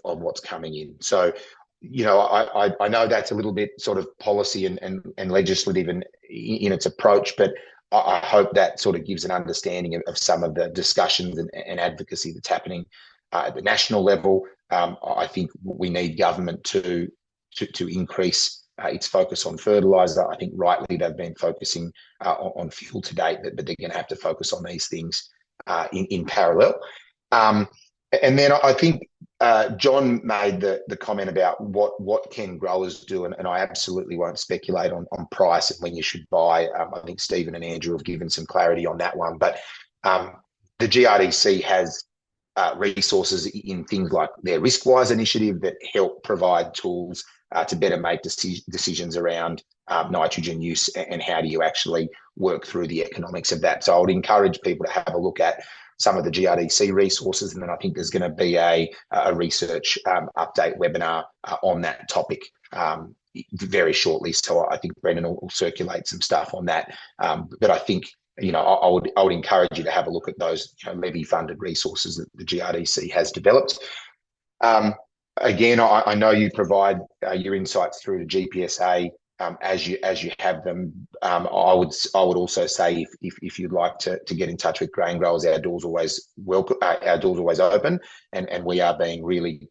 what's coming in. So, you know, I know that's a little bit sort of policy and legislative in its approach, but I hope that sort of gives an understanding of some of the discussions and advocacy that's happening at the national level. I think we need government to increase its focus on fertiliser. I think rightly they've been focusing on fuel to date, but they're going to have to focus on these things in parallel. And then I think John made the comment about what can growers do, and I absolutely won't speculate on price and when you should buy. I think Stephen and Andrew have given some clarity on that one, but the GRDC has resources in things like their RiskWise initiative that help provide tools to better make decisions around nitrogen use and how do you actually work through the economics of that. So I would encourage people to have a look at some of the GRDC resources, and then I think there's going to be a research update webinar on that topic very shortly. So I think Brendan will circulate some stuff on that. But I think, I would encourage you to have a look at those levy-funded resources that the GRDC has developed. Again, I know you provide your insights through the GPSA as you have them. I would also say if you'd like to get in touch with grain growers, our doors always welcome. Our doors always open, and we are being really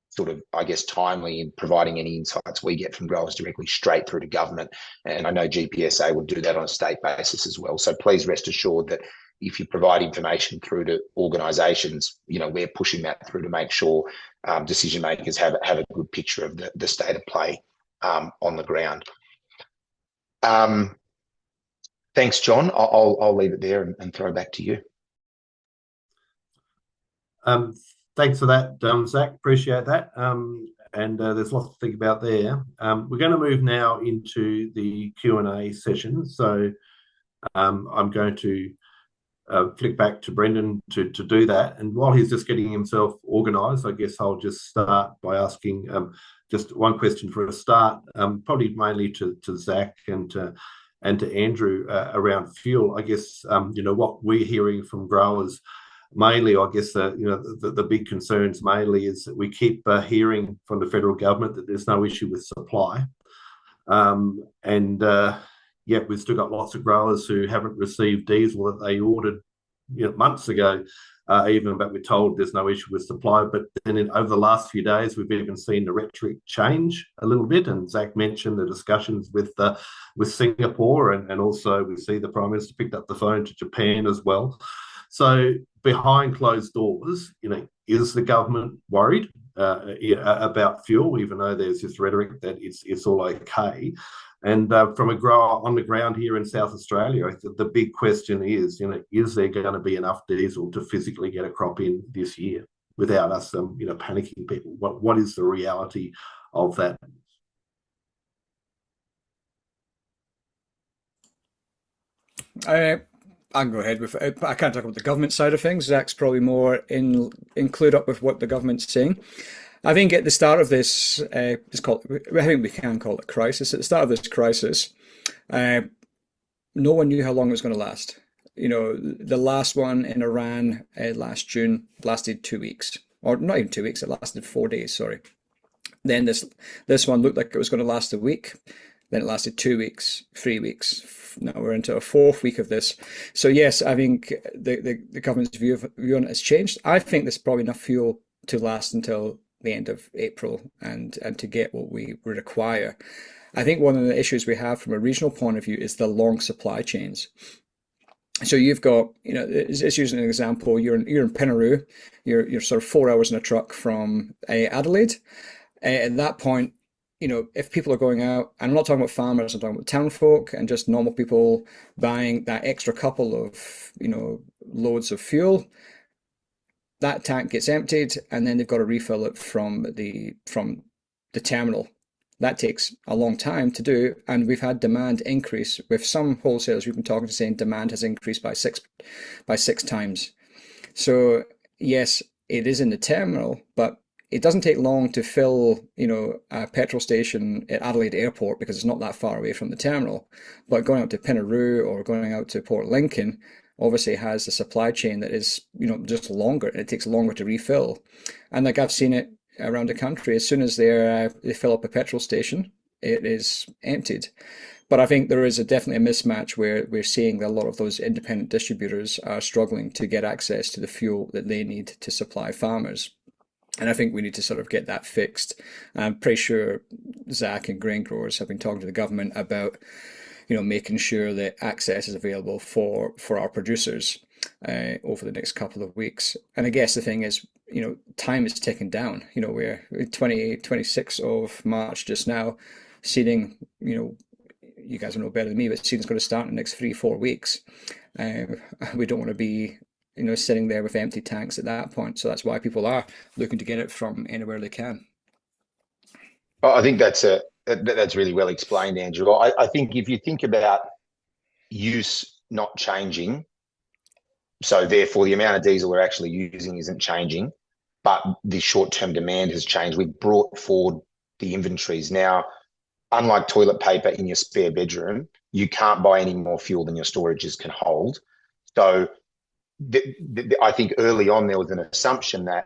sort of, I guess, timely in providing any insights we get from growers directly straight through to government. And I know GPSA will do that on a state basis as well. So please rest assured that if you provide information through to organisations, we're pushing that through to make sure decision makers have a good picture of the state of play on the ground. Thanks, John. I'll leave it there and throw back to you. Thanks for that, Zach. Appreciate that. And there's lots to think about there. We're going to move now into the Q&A session. So I'm going to flick back to Brendan to do that. And while he's just getting himself organised, I guess I'll just start by asking just one question for a start, probably mainly to Zach and to Andrew around fuel. I guess what we're hearing from growers mainly, I guess the big concerns mainly is that we keep hearing from the federal government that there's no issue with supply, and yet we've still got lots of growers who haven't received diesel that they ordered months ago, even, but we're told there's no issue with supply. But then over the last few days, we've even seen the rhetoric change a little bit, and Zach mentioned the discussions with Singapore, and also we see the Prime Minister picked up the phone to Japan as well. So behind closed doors, is the government worried about fuel, even though there's this rhetoric that it's all okay? And from a grower on the ground here in South Australia, the big question is, is there going to be enough diesel to physically get a crop in this year without us, panicking people? What is the reality of that? I can go ahead with it. I can't talk about the government side of things. Zach's probably more include up with what the government's saying. I think at the start of this, I think we can call it a crisis. At the start of this crisis, no one knew how long it was going to last. The last one in Iran last June lasted 2 weeks, or not even 2 weeks. It lasted 4 days. Sorry. Then this one looked like it was going to last a week. Then it lasted 2 weeks, 3 weeks. Now we're into a fourth week of this. So yes, I think the government's view on it has changed. I think there's probably enough fuel to last until the end of April and to get what we require. I think one of the issues we have from a regional point of view is the long supply chains. So you've got, it's using an example, you're in Pinaroo, you're sort of 4 hours in a truck from Adelaide. At that point, if people are going out, and I'm not talking about farmers, I'm talking about town folk and just normal people buying that extra couple of, loads of fuel, that tank gets emptied and then they've got to refill it from the terminal. That takes a long time to do, and we've had demand increase. With some wholesalers we've been talking to saying demand has increased by six times. So yes, it is in the terminal, but it doesn't take long to fill, a petrol station at Adelaide Airport because it's not that far away from the terminal. But going out to Pinaroo or going out to Port Lincoln obviously has a supply chain that is, just longer, and it takes longer to refill. And like I've seen it around the country, as soon as they fill up a petrol station, it is emptied. But I think there is definitely a mismatch where we're seeing that a lot of those independent distributors are struggling to get access to the fuel that they need to supply farmers. And I think we need to sort of get that fixed. I'm pretty sure Zach and grain growers have been talking to the government about, making sure that access is available for our producers over the next couple of weeks. And I guess the thing is, time is ticking down. We're 26th of March just now. Seeding, you guys will know better than me, but seeding's going to start in the next 3-4 weeks. We don't want to be, sitting there with empty tanks at that point. So that's why people are looking to get it from anywhere they can. I think that's really well explained, Andrew. I think if you think about use not changing, so therefore the amount of diesel we're actually using isn't changing, but the short-term demand has changed. We've brought forward the inventories. Now, unlike toilet paper in your spare bedroom, you can't buy any more fuel than your storages can hold. So I think early on there was an assumption that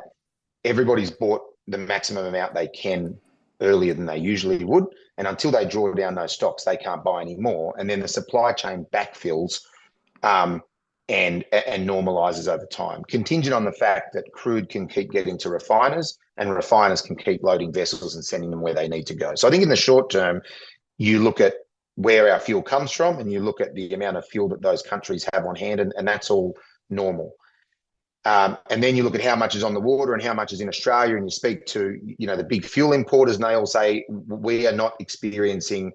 everybody's bought the maximum amount they can earlier than they usually would, and until they draw down those stocks, they can't buy any more. And then the supply chain backfills and normalizes over time, contingent on the fact that crude can keep getting to refiners and refiners can keep loading vessels and sending them where they need to go. So I think in the short term, you look at where our fuel comes from and you look at the amount of fuel that those countries have on hand, and that's all normal. And then you look at how much is on the water and how much is in Australia, and you speak to the big fuel importers, and they all say we are not experiencing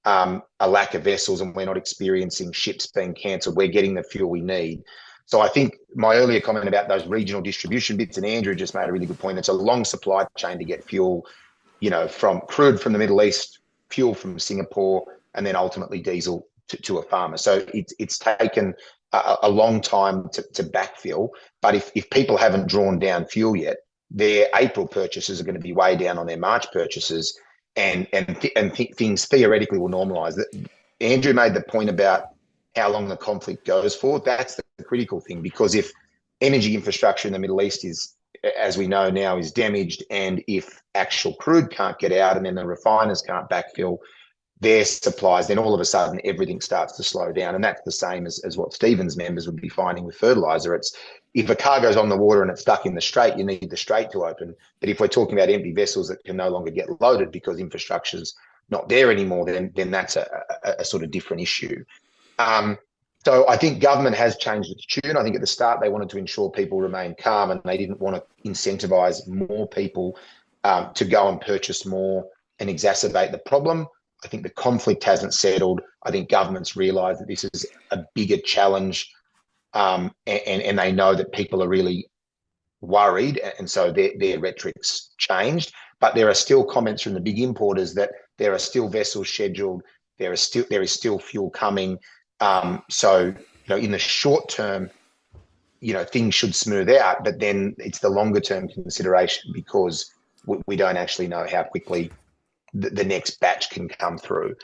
a lack of vessels, and we're not experiencing ships being cancelled. We're getting the fuel we need. So I think my earlier comment about those regional distribution bits, and Andrew just made a really good point. It's a long supply chain to get fuel, from crude from the Middle East, fuel from Singapore, and then ultimately diesel to a farmer. So it's taken a long time to backfill. But if people haven't drawn down fuel yet, their April purchases are going to be way down on their March purchases, and things theoretically will normalise. Andrew made the point about how long the conflict goes for. That's the critical thing, because if energy infrastructure in the Middle East is, as we know now, is damaged, and if actual crude can't get out and then the refiners can't backfill their supplies, then all of a sudden everything starts to slow down. And that's the same as what Stephen's members would be finding with fertiliser. It's if a cargo's on the water and it's stuck in the strait, you need the strait to open. But if we're talking about empty vessels that can no longer get loaded because infrastructure's not there anymore, then that's a sort of different issue. So I think government has changed its tune. I think at the start they wanted to ensure people remain calm, and they didn't want to incentivise more people to go and purchase more and exacerbate the problem. I think the conflict hasn't settled. I think governments realise that this is a bigger challenge, and they know that people are really worried, and so their rhetoric's changed. But there are still comments from the big importers that there are still vessels scheduled. There is still fuel coming. So in the short term, things should smooth out. But then it's the longer term consideration, because we don't actually know how quickly the next batch can come through.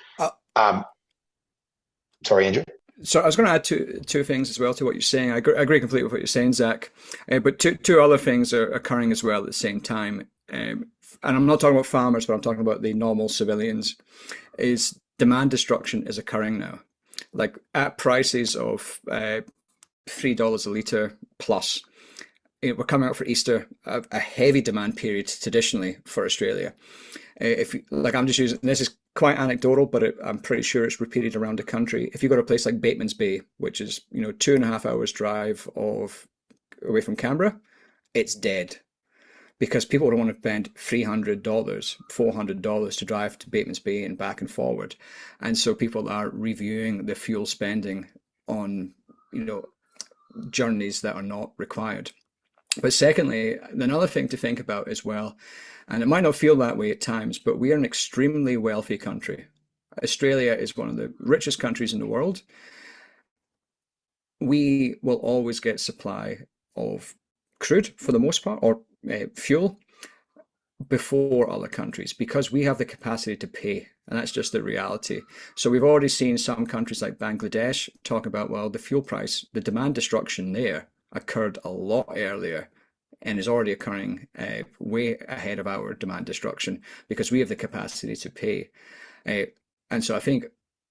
Sorry, Andrew. So I was going to add two things as well to what you're saying. I agree completely with what you're saying, Zach. But two other things are occurring as well at the same time. And I'm not talking about farmers, but I'm talking about the normal civilians. Is demand destruction is occurring now, like at prices of $3 a litre plus. We're coming out for Easter, a heavy demand period traditionally for Australia. I'm just using, this is quite anecdotal, but I'm pretty sure it's repeated around the country. If you go to a place like Bateman's Bay, which is 2.5 hours drive away from Canberra, it's dead, because people don't want to spend $300, $400 to drive to Bateman's Bay and back and forward, and so people are reviewing the fuel spending on journeys that are not required. But secondly, another thing to think about as well, and it might not feel that way at times, but we are an extremely wealthy country. Australia is one of the richest countries in the world. We will always get supply of crude for the most part, or fuel, before other countries, because we have the capacity to pay, and that's just the reality. So we've already seen some countries like Bangladesh talk about, well, the fuel price, the demand destruction there occurred a lot earlier and is already occurring way ahead of our demand destruction, because we have the capacity to pay. And so I think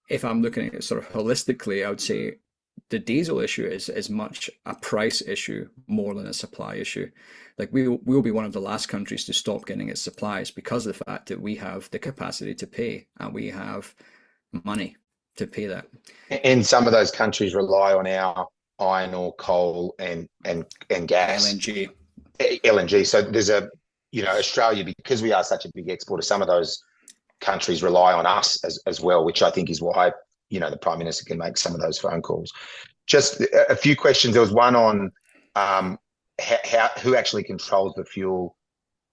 if I'm looking at it sort of holistically, I would say the diesel issue is as much a price issue more than a supply issue. Like we'll be one of the last countries to stop getting its supplies because of the fact that we have the capacity to pay and we have money to pay that. And some of those countries rely on our iron ore, coal, and gas. LNG. So there's Australia, because we are such a big exporter, some of those countries rely on us as well, which I think is why, the Prime Minister can make some of those phone calls. Just a few questions. There was one on who actually controls the fuel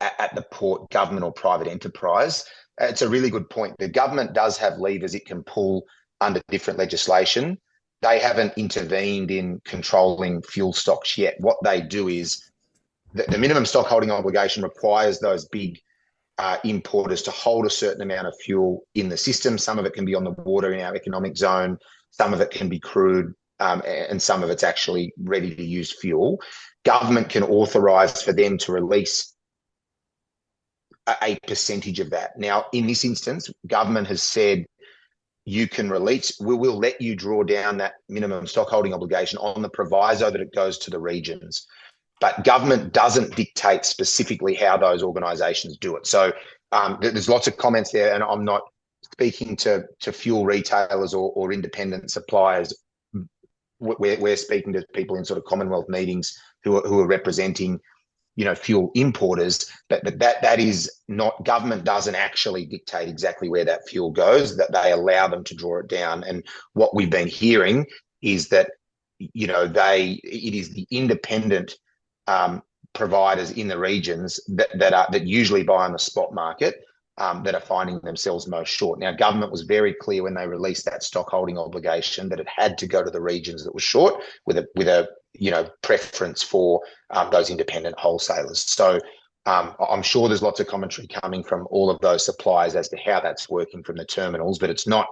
at the port, government or private enterprise. It's a really good point. The government does have levers it can pull under different legislation. They haven't intervened in controlling fuel stocks yet. What they do is the minimum stock holding obligation requires those big importers to hold a certain amount of fuel in the system. Some of it can be on the water in our economic zone. Some of it can be crude, and some of it's actually ready to use fuel. Government can authorise for them to release a percentage of that. Now, in this instance, government has said you can release, we will let you draw down that minimum stock holding obligation on the proviso that it goes to the regions. But government doesn't dictate specifically how those organisations do it. So there's lots of comments there, and I'm not speaking to fuel retailers or independent suppliers. We're speaking to people in sort of Commonwealth meetings who are representing, fuel importers. But that is not, government doesn't actually dictate exactly where that fuel goes. That they allow them to draw it down. And what we've been hearing is that it is the independent providers in the regions that usually buy on the spot market that are finding themselves most short. Now, government was very clear when they released that stock holding obligation that it had to go to the regions that were short with a preference for those independent wholesalers. So I'm sure there's lots of commentary coming from all of those suppliers as to how that's working from the terminals, but it's not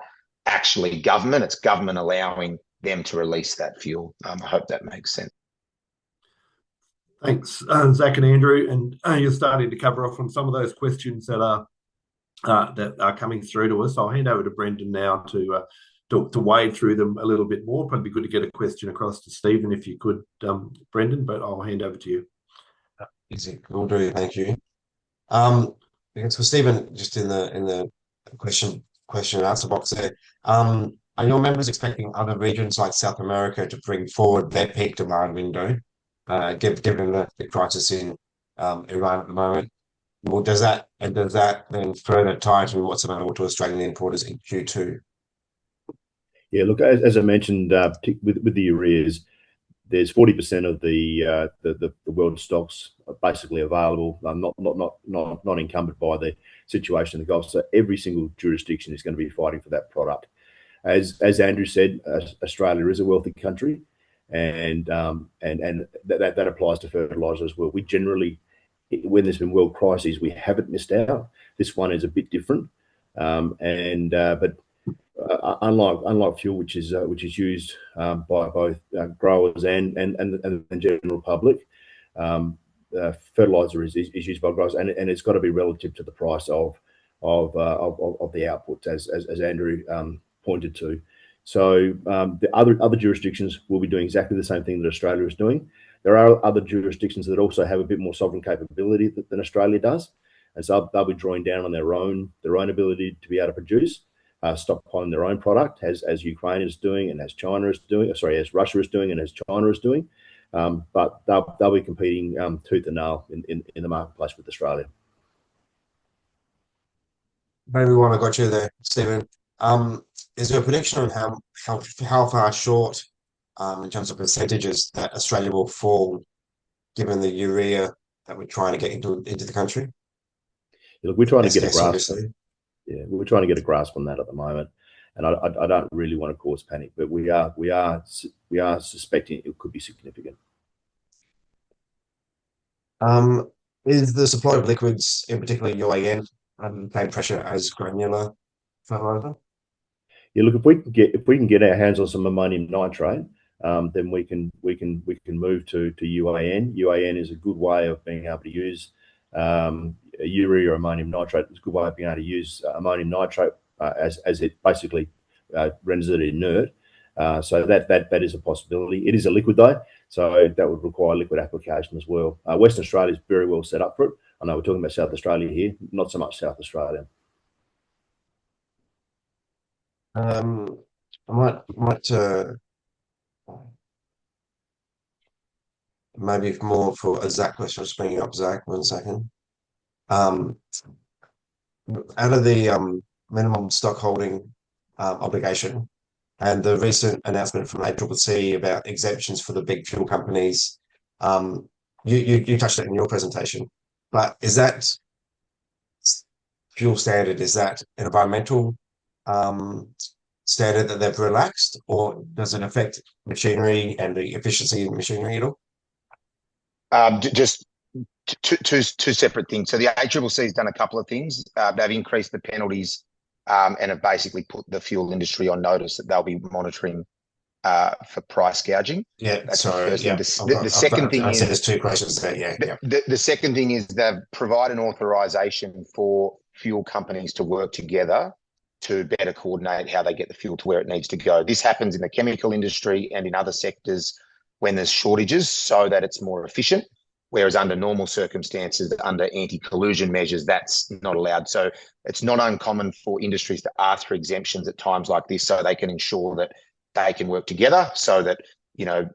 actually government. It's government allowing them to release that fuel. I hope that makes sense. Thanks, Zach and Andrew. And you're starting to cover off on some of those questions that are coming through to us. I'll hand over to Brendan now to wade through them a little bit more. Probably good to get a question across to Stephen if you could, Brendan, but I'll hand over to you. Easy. Will do. Thank you. I guess for Stephen, just in the question and answer box there, are your members expecting other regions like South America to bring forward their peak demand window, given the crisis in Iran at the moment? Well, does that then further tie to what's available to Australian importers in Q2? Yeah, look, as I mentioned, with the ureas, there's 40% of the world stocks are basically available, not encumbered by the situation in the Gulf. So every single jurisdiction is going to be fighting for that product. As Andrew said, Australia is a wealthy country, and that applies to fertiliser as well. We generally, when there's been world crises, we haven't missed out. This one is a bit different, but unlike fuel, which is used by both growers and the general public, fertiliser is used by growers, and it's got to be relative to the price of the outputs, as Andrew pointed to. So the other jurisdictions will be doing exactly the same thing that Australia is doing. There are other jurisdictions that also have a bit more sovereign capability than Australia does, and so they'll be drawing down on their own ability to be able to produce, stockpiling their own product, as Ukraine is doing, and as China is doing. As Russia is doing, and as China is doing. But they'll be competing tooth and nail in the marketplace with Australia. Maybe one I got you there, Stephen. Is there a prediction on how far short, in terms of percentages, that Australia will fall, given the urea that we're trying to get into the country? Yeah, look, we're trying to get a grasp. Obviously. Yeah, we're trying to get a grasp on that at the moment, and I don't really want to cause panic, but we are suspecting it could be significant. Is the supply of liquids, in particular UAN, under the same pressure as granular fertilizer? Yeah, look, if we can get our hands on some ammonium nitrate, then we can move to UAN. UAN is a good way of being able to use urea or ammonium nitrate. It's a good way of being able to use ammonium nitrate as it basically renders it inert, So that is a possibility. It is a liquid though, so that would require liquid application as well. Western Australia is very well set up for it. I know we're talking about South Australia here, not so much South Australia. I might maybe more for a Zach question. Just bringing up Zach 1 second. Out of the minimum stock holding obligation and the recent announcement from ACCC about exemptions for the big fuel companies, you touched it in your presentation, but is that fuel standard, is that an environmental standard that they've relaxed, or does it affect machinery and the efficiency of machinery at all? Just two separate things. So the ACCC has done a couple of things. They've increased the penalties and have basically put the fuel industry on notice that they'll be monitoring for price gouging. Yeah, that's sorry. The first Yeah. thing. The second thing is there's two questions there. Yeah. The second thing is they've provided an authorization for fuel companies to work together to better coordinate how they get the fuel to where it needs to go. This happens in the chemical industry and in other sectors when there's shortages, so that it's more efficient. Whereas under normal circumstances, under anti-collusion measures, that's not allowed. So it's not uncommon for industries to ask for exemptions at times like this, so they can ensure that they can work together, so that, you know,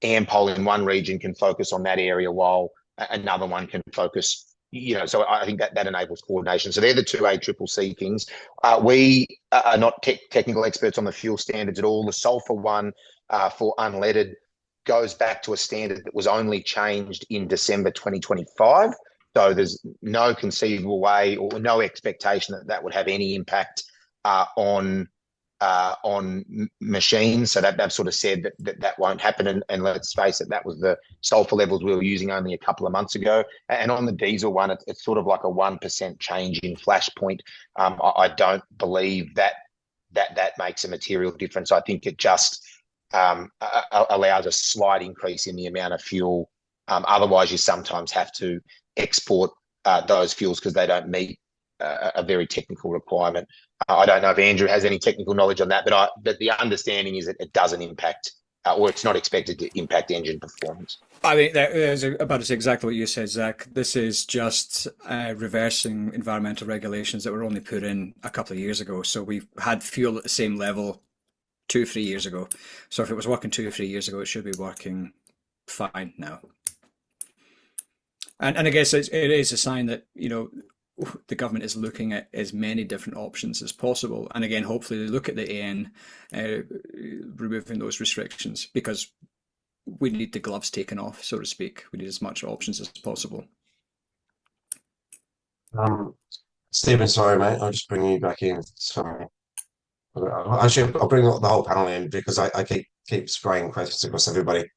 Ampol in one region can focus on that area while another one can focus, you know. So I think that enables coordination. So they're the two ACCC things. We are not technical experts on the fuel standards at all. The sulfur one for unleaded goes back to a standard that was only changed in December 2025. So there's no conceivable way or no expectation that that would have any impact on machines. So they've sort of said that won't happen. And let's face it, that was the sulfur levels we were using only a couple of months ago. And on the diesel one, it's sort of like a 1% change in flashpoint. I don't believe that makes a material difference. I think it just allows a slight increase in the amount of fuel. Otherwise, you sometimes have to export those fuels because they don't meet a very technical requirement. I don't know if Andrew has any technical knowledge on that, but the understanding is that it doesn't impact, or it's not expected to impact engine performance. I mean, that is about to say exactly what you said, Zach. This is just reversing environmental regulations that were only put in a couple of years ago. So we've had fuel at the same level 2 or 3 years ago. So if it was working 2 or 3 years ago, it should be working fine now. And I guess it is a sign that, you know, the government is looking at as many different options as possible. And again, hopefully they look at the AN removing those restrictions, because we need the gloves taken off, so to speak. We need as much options as possible. Stephen, sorry, mate. I'll just bring you back in. Sorry. Actually, I'll bring the whole panel in because I keep spraying questions across everybody.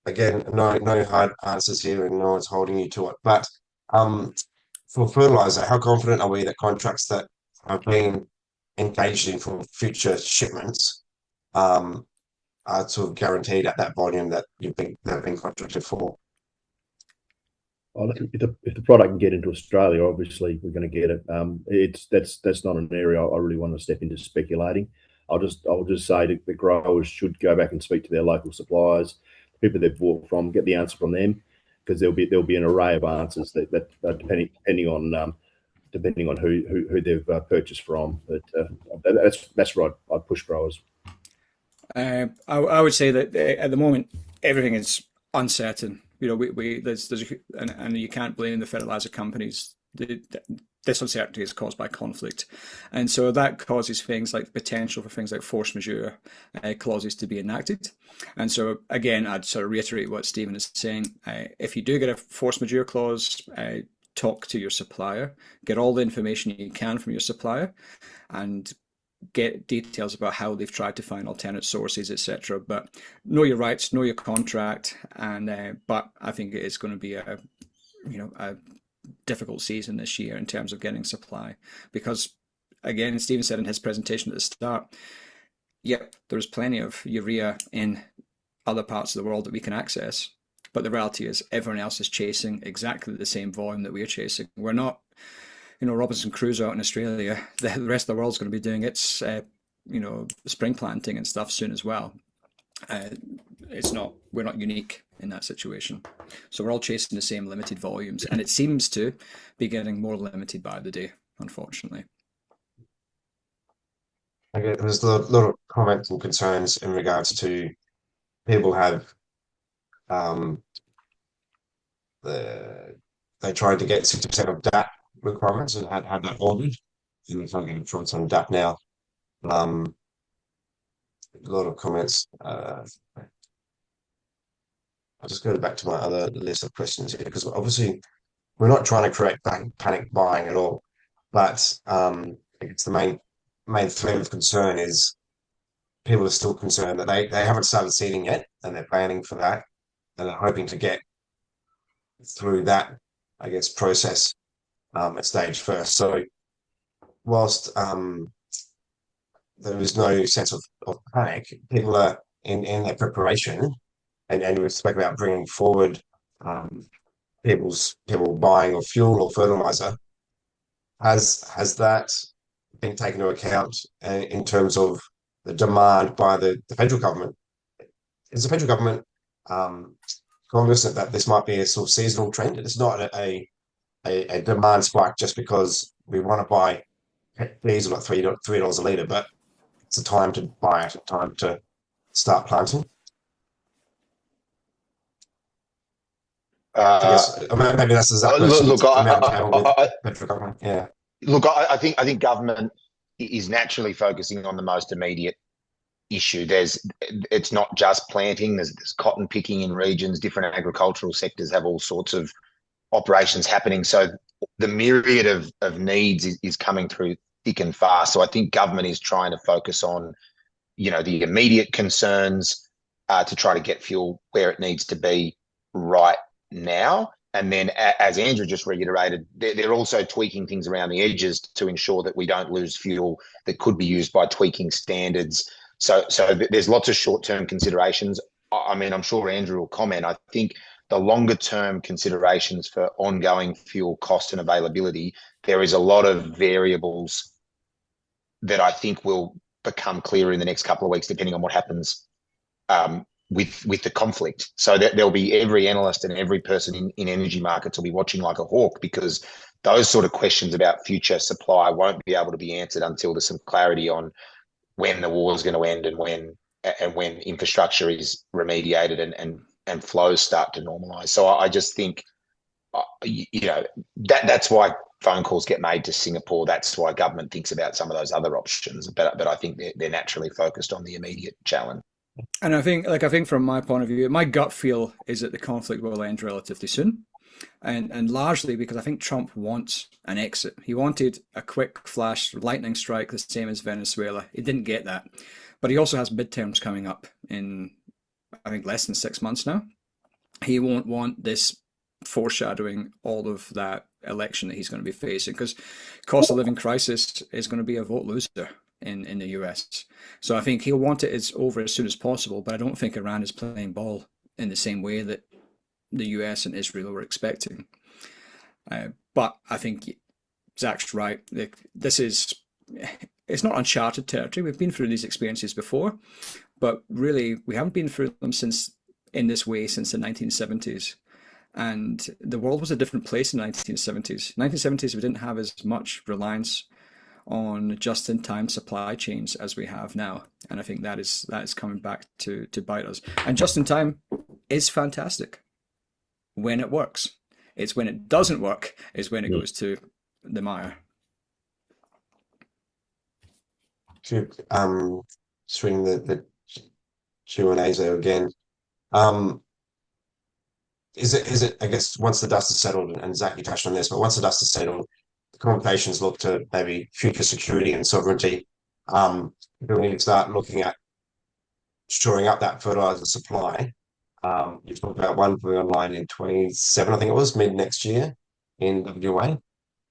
Again, no hard answers here, and no one's holding you to it. But for fertilizer, how confident are we that contracts that have been engaged in for future shipments are sort of guaranteed at that volume that they've been contracted for? Well, if the product can get into Australia, obviously we're going to get it. That's not an area I really want to step into speculating. I'll just say that the growers should go back and speak to their local suppliers, the people they've bought from, get the answer from them, because there'll be an array of answers that depending on who they've purchased from. But that's right. I'd push growers. I would say that at the moment everything is uncertain. You know, there's and you can't blame the fertilizer companies. This uncertainty is caused by conflict, and so that causes things like potential for things like force majeure clauses to be enacted. And so again, I'd sort of reiterate what Stephen is saying. If you do get a force majeure clause, talk to your supplier, get all the information you can from your supplier, and get details about how they've tried to find alternate sources, etc. But know your rights, know your contract, and but I think it is going to be a difficult season this year in terms of getting supply, because again, Stephen said in his presentation at the start, yep, there's plenty of urea in other parts of the world that we can access, but the reality is everyone else is chasing exactly the same volume that we're chasing. We're not, you know, Robinson Crusoe out in Australia. The rest of the world's going to be doing its spring planting and stuff soon as well. We're not unique in that situation. So we're all chasing the same limited volumes, and it seems to be getting more limited by the day, unfortunately. Okay, there's a lot of comments and concerns in regards to people have they tried to get 60% of DAP requirements and had that ordered, and they're trying to get shorts on DAP now. A lot of comments. I'll just go back to my other list of questions here, because obviously we're not trying to create panic buying at all, but I think it's the main thread of concern is people are still concerned that they haven't started seeding yet, and they're planning for that, and they're hoping to get through that, I guess, process at stage first. So whilst there is no sense of panic, people are in their preparation, and we spoke about bringing forward people buying of fuel or fertilizer. Has that been taken into account in terms of the demand by the federal government? Is the federal government cognizant that this might be a sort of seasonal trend? It's not a demand spike just because we want to buy diesel at $3 a litre, but it's a time to buy it, a time to start planting. Maybe that's exactly federal government. Yeah. Look, I think government is naturally focusing on the most immediate issue. It's not just planting. There's cotton picking in regions. Different agricultural sectors have all sorts of operations happening. So the myriad of needs is coming through thick and fast. So I think government is trying to focus on, the immediate concerns to try to get fuel where it needs to be right now. And then, as Andrew just reiterated, they're also tweaking things around the edges to ensure that we don't lose fuel that could be used by tweaking standards. So there's lots of short-term considerations. I mean, I'm sure Andrew will comment. I think the longer-term considerations for ongoing fuel cost and availability, there is a lot of variables that I think will become clearer in the next couple of weeks, depending on what happens with the conflict. So that there'll be every analyst and every person in energy markets will be watching like a hawk, because those sort of questions about future supply won't be able to be answered until there's some clarity on when the war is going to end and when infrastructure is remediated and flows start to normalize. So I just think, that's why phone calls get made to Singapore. That's why government thinks about some of those other options. But I think they're naturally focused on the immediate challenge. And I think from my point of view, my gut feel is that the conflict will end relatively soon. And largely because I think Trump wants an exit. He wanted a quick flash lightning strike, the same as Venezuela. He didn't get that. But he also has midterms coming up in, I think, less than 6 months now. He won't want this foreshadowing all of that election that he's going to be facing, because cost of living crisis is going to be a vote loser in the US. So I think he'll want it over as soon as possible, but I don't think Iran is playing ball in the same way that the US and Israel were expecting. But I think Zach's right. It's not uncharted territory. We've been through these experiences before, but really we haven't been through them in this way since the 1970s. And the world was a different place in the 1970s. 1970s, we didn't have as much reliance on just-in-time supply chains as we have now, and I think that is coming back to bite us. And just-in-time is fantastic when it works. It's when it doesn't work is when it goes to the mire. To swing the Q&As there again. Is it? I guess once the dust is settled, and Zach, you touched on this, but once the dust is settled, the conversations look to maybe future security and sovereignty. We need to start looking at shoring up that fertilizer supply. You talked about one coming online in 27, I think it was mid next year in WA.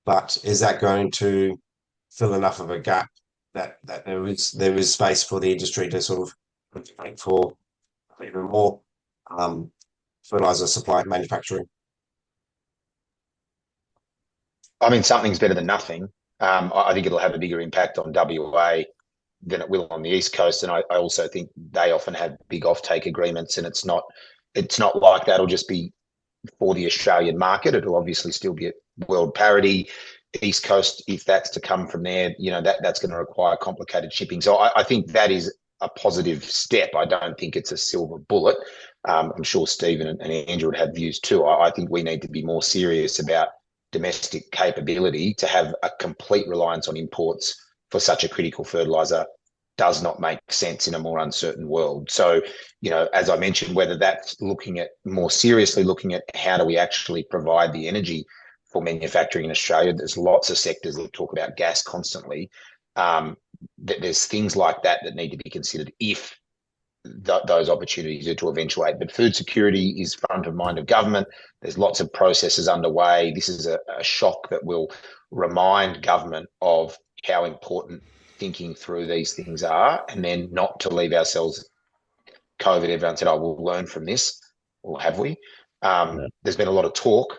But is that going to fill enough of a gap that there is space for the industry to sort of make for even more fertilizer supply manufacturing? I mean, something's better than nothing. I think it'll have a bigger impact on WA than it will on the East Coast. And I also think they often have big offtake agreements, and it's not like that'll just be for the Australian market. It'll obviously still be at world parity. East Coast, if that's to come from there, that's going to require complicated shipping. So I think that is a positive step. I don't think it's a silver bullet. I'm sure Stephen and Andrew would have views too. I think we need to be more serious about domestic capability. To have a complete reliance on imports for such a critical fertiliser does not make sense in a more uncertain world. So, as I mentioned, whether that's more seriously looking at how do we actually provide the energy for manufacturing in Australia. There's lots of sectors that talk about gas constantly. There's things like that need to be considered if those opportunities are to eventuate. But food security is front of mind of government. There's lots of processes underway. This is a shock that will remind government of how important thinking through these things are, and then not to leave ourselves COVID. Everyone said, we'll learn from this. Or have we? There's been a lot of talk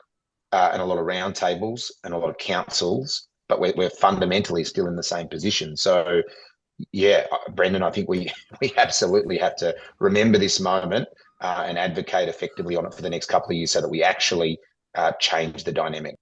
and a lot of roundtables and a lot of councils, but we're fundamentally still in the same position. So, yeah, Brendan, I think we absolutely have to remember this moment and advocate effectively on it for the next couple of years so that we actually change the dynamic.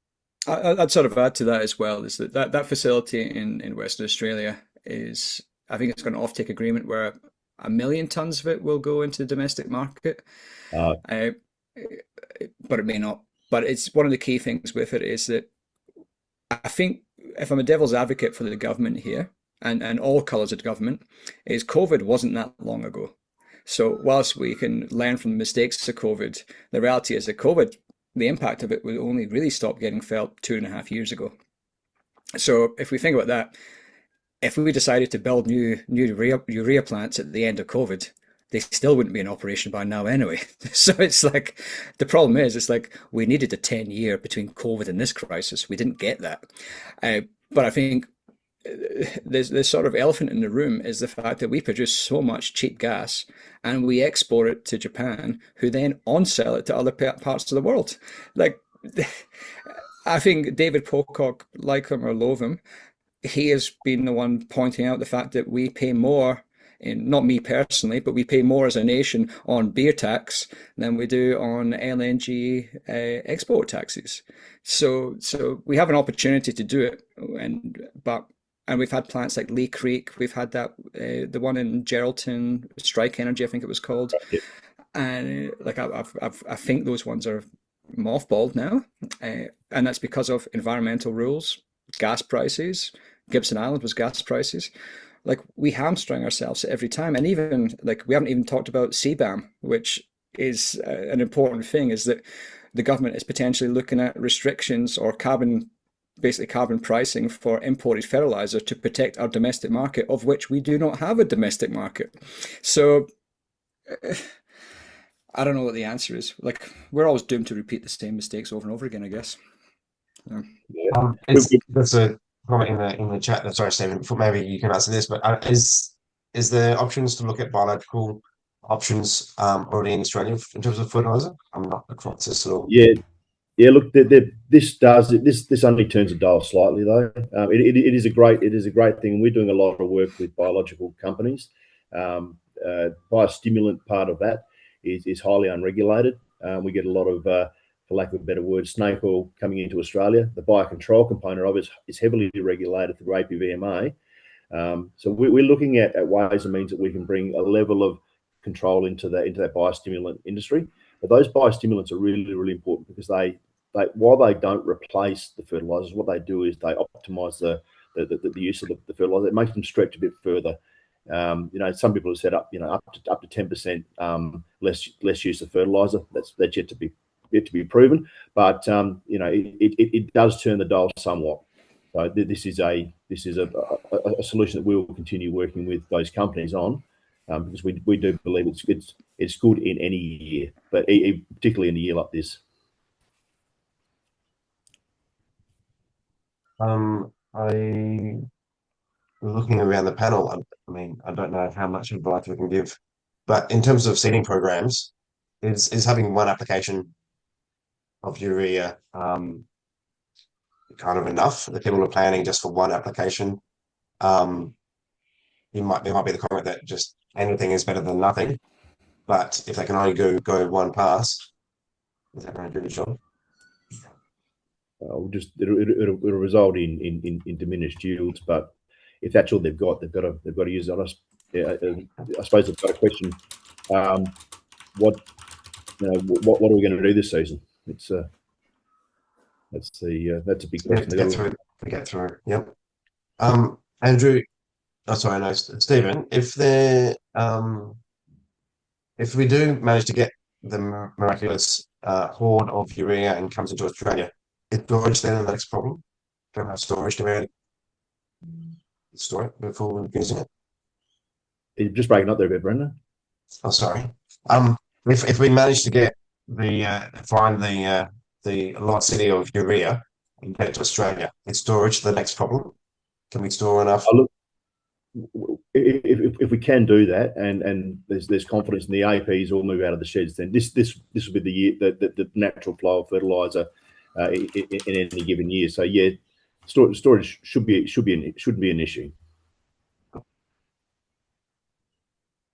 I'd sort of add to that as well, is that facility in Western Australia is, I think it's got an offtake agreement where 1 million tonnes of it will go into the domestic market, but it may not. But it's one of the key things with it is that I think, if I'm a devil's advocate for the government here, and all colours of government, is COVID wasn't that long ago. So whilst we can learn from the mistakes of COVID, the reality is that COVID, the impact of it would only really stop getting felt 2.5 years ago. So if we think about that, if we decided to build new urea plants at the end of COVID, they still wouldn't be in operation by now anyway. So it's like, the problem is, it's like we needed a 10-year between COVID and this crisis. We didn't get that. But I think there's sort of elephant in the room is the fact that we produce so much cheap gas and we export it to Japan, who then on-sell it to other parts of the world. Like, I think David Pocock, like him or loathe him, he has been the one pointing out the fact that we pay more, not me personally, but we pay more as a nation on beer tax than we do on LNG export taxes. So we have an opportunity to do it, and we've had plants like Lee Creek. We've had that the one in Geraldton, Strike Energy, I think it was called, and like I think those ones are mothballed now, and that's because of environmental rules, gas prices. Gibson Island was gas prices. Like, we hamstring ourselves every time. And even, like, we haven't even talked about CBAM, which is an important thing, is that the government is potentially looking at restrictions or carbon pricing for imported fertilizer to protect our domestic market, of which we do not have a domestic market. So I don't know what the answer is. Like, we're always doomed to repeat the same mistakes over and over again, I guess. That's a comment in the chat. Sorry, Stephen, before maybe you can answer this, but is there options to look at biological options already in Australia in terms of fertilizer? I'm not across this at all. Yeah. Look, this only turns the dial slightly though. It is a great thing. We're doing a lot of work with biological companies. Biostimulant part of that is highly unregulated. We get a lot of for lack of a better word, snake oil coming into Australia. The biocontrol component of it is heavily regulated through APVMA. So we're looking at ways and means that we can bring a level of control into that biostimulant industry. But those biostimulants are really, really important because they while they don't replace the fertilizers, what they do is they optimize the use of the fertilizer. It makes them stretch a bit further. Some people have set up up to 10% less use of fertilizer. That's yet to be proven, but it does turn the dial somewhat. So this is a solution that we will continue working with those companies on, because we do believe it's good in any year, but particularly in a year like this. Looking around the panel, I mean, I don't know how much advice we can give, but in terms of seeding programs, is having one application of urea kind of enough? The people are planning just for one application. there might be the comment that just anything is better than nothing. But if they can only go one pass, is that going to do the job? It'll result in diminished yields. But if that's all they've got to use it on us. I suppose I've got a question. What are we going to do this season? That's a big question. To get through. Yep. Andrew. Oh, sorry, no, Stephen. If we do manage to get the miraculous horde of urea and comes into Australia, is storage then the next problem? Don't have storage to store it before we're using it. You're just breaking up there a bit, Brendan. Oh, sorry. If we manage to get find the lot city of urea and get it to Australia, is storage the next problem? Can we store enough? Look, if we can do that, and there's confidence in the APs all move out of the sheds, then this will be the year the natural flow of fertiliser in any given year. So yeah, storage shouldn't be an issue.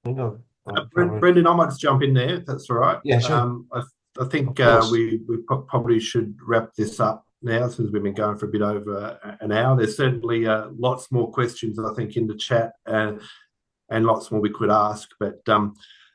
Brendan, I might just jump in there if that's all right. Yeah, sure. I think we probably should wrap this up now, since we've been going for a bit over an hour. There's certainly lots more questions, I think, in the chat, and lots more we could ask. But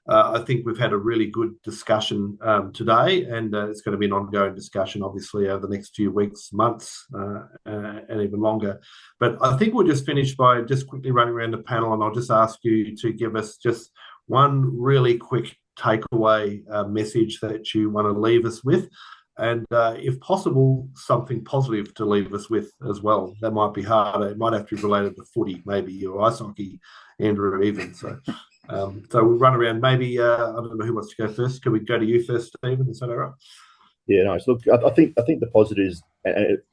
I think we've had a really good discussion today, and it's going to be an ongoing discussion, obviously, over the next few weeks, months, and even longer. But I think we'll just finish by just quickly running around the panel, and I'll just ask you to give us just one really quick takeaway message that you want to leave us with. And if possible, something positive to leave us with as well. That might be harder. It might have to be related to footy, maybe, or ice hockey, Andrew, even. So we'll run around. Maybe, I don't know who wants to go first. Can we go to you first, Stephen? Is that all right? Yeah, nice. Look, I think the positive is,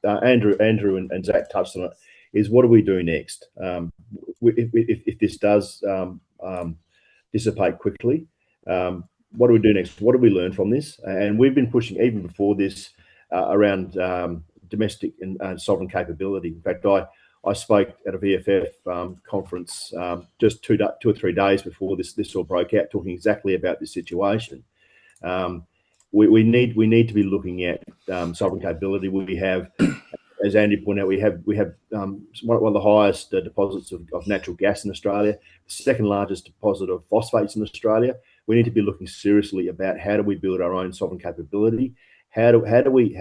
Andrew and Zach touched on it, is what do we do next? If this does dissipate quickly, what do we do next? What do we learn from this? And we've been pushing, even before this, around domestic and sovereign capability. In fact, I spoke at a VFF conference just 2 or 3 days before this all broke out, talking exactly about this situation. We need to be looking at sovereign capability. We have, as Andy pointed out, we have one of the highest deposits of natural gas in Australia, the second largest deposit of phosphates in Australia. We need to be looking seriously about how do we build our own sovereign capability. How do we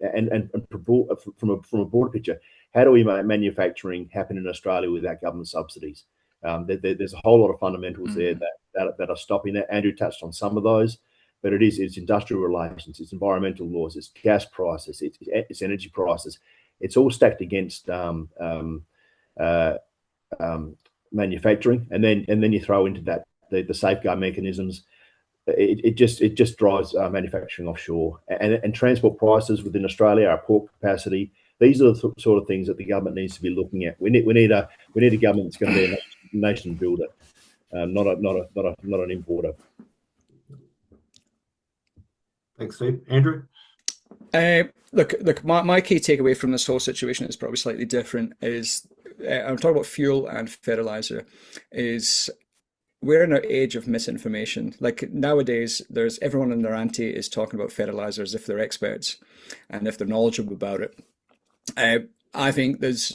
and from a broader picture, how do we make manufacturing happen in Australia without government subsidies? There's a whole lot of fundamentals there that are stopping that. Andrew touched on some of those, but it's industrial relations, it's environmental laws, it's gas prices, it's energy prices. It's all stacked against manufacturing, and then you throw into that the safeguard mechanisms. It just drives manufacturing offshore, and transport prices within Australia, our port capacity. These are the sort of things that the government needs to be looking at. We need a government that's going to be a nation builder, not an importer. Thanks, Steve. Andrew? Look. My key takeaway from this whole situation is probably slightly different. Is I'm talking about fuel and fertilizer. Is we're in an age of misinformation. Like nowadays, there's everyone and their auntie is talking about fertilizer as if they're experts and if they're knowledgeable about it. I think there's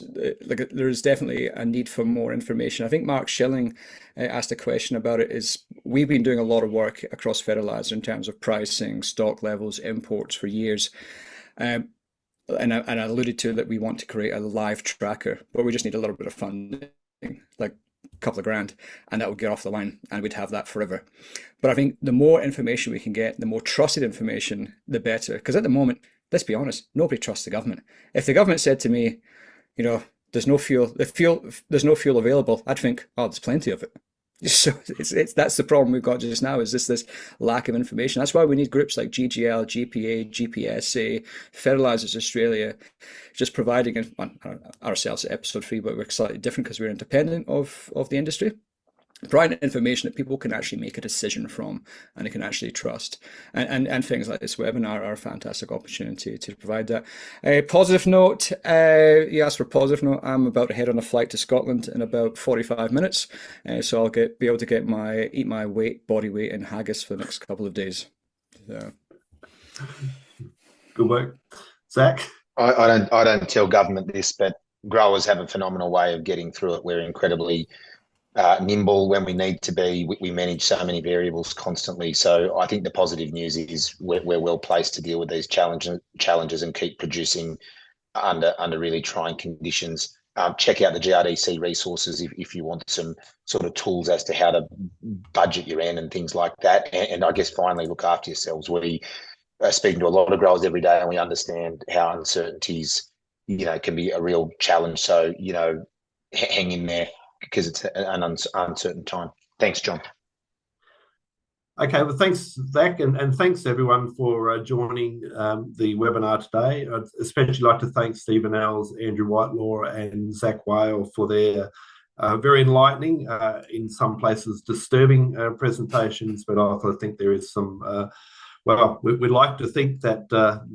definitely a need for more information. I think Mark Schilling asked a question about it. Is we've been doing a lot of work across fertilizer in terms of pricing, stock levels, imports for years. And I alluded to that we want to create a live tracker, but we just need a little bit of funding, like a couple of grand, and that would get off the line and we'd have that forever. But I think the more information we can get, the more trusted information, the better. Because at the moment, let's be honest, nobody trusts the government. If the government said to me, there's no fuel available, I'd think, oh, there's plenty of it. So that's the problem we've got just now, is this lack of information. That's why we need groups like GGL, GPA, GPSA, Fertilizers Australia, just providing ourselves at Episode 3, but we're slightly different because we're independent of the industry. providing information that people can actually make a decision from and they can actually trust. And things like this webinar are a fantastic opportunity to provide that. Positive note, you asked for a positive note. I'm about to head on a flight to Scotland in about 45 minutes. So I'll be able to eat my body weight in haggis for the next couple of days. So. Good work. Zach? I don't tell government this, but growers have a phenomenal way of getting through it. We're incredibly nimble when we need to be. We manage so many variables constantly. So I think the positive news is we're well placed to deal with these challenges and keep producing under really trying conditions. Check out the GRDC resources if you want some sort of tools as to how to budget your end and things like that. And I guess finally, look after yourselves. We are speaking to a lot of growers every day, and we understand how uncertainties, can be a real challenge. So, hang in there, because it's an uncertain time. Thanks, John. Okay, well, thanks, Zach, and thanks everyone for joining the webinar today. I'd especially like to thank Stephen Ells, Andrew Whitelaw, and Zach Whale for their very enlightening, in some places disturbing presentations, but I also think there is some, we'd like to think that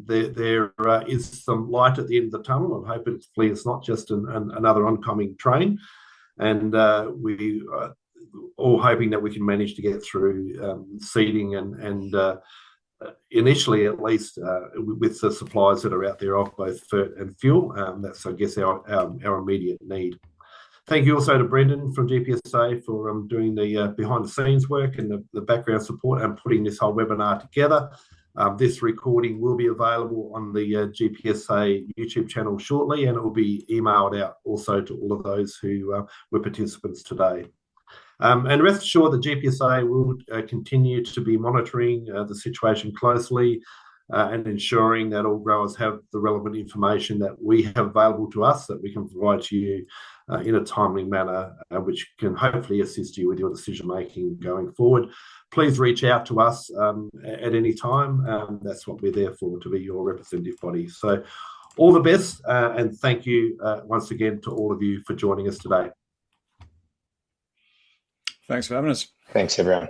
there is some light at the end of the tunnel, and hopefully it's not just another oncoming train. And we are all hoping that we can manage to get through seeding and initially, at least, with the supplies that are out there of both Fert and fuel. That's, I guess, our immediate need. Thank you also to Brendan from GPSA for doing the behind-the-scenes work and the background support and putting this whole webinar together. This recording will be available on the GPSA YouTube channel shortly, and it will be emailed out also to all of those who were participants today. And rest assured that GPSA will continue to be monitoring the situation closely and ensuring that all growers have the relevant information that we have available to us that we can provide to you in a timely manner, which can hopefully assist you with your decision making going forward. Please reach out to us at any time. That's what we're there for, to be your representative body. So all the best, and thank you once again to all of you for joining us today. Thanks for having us. Thanks, everyone.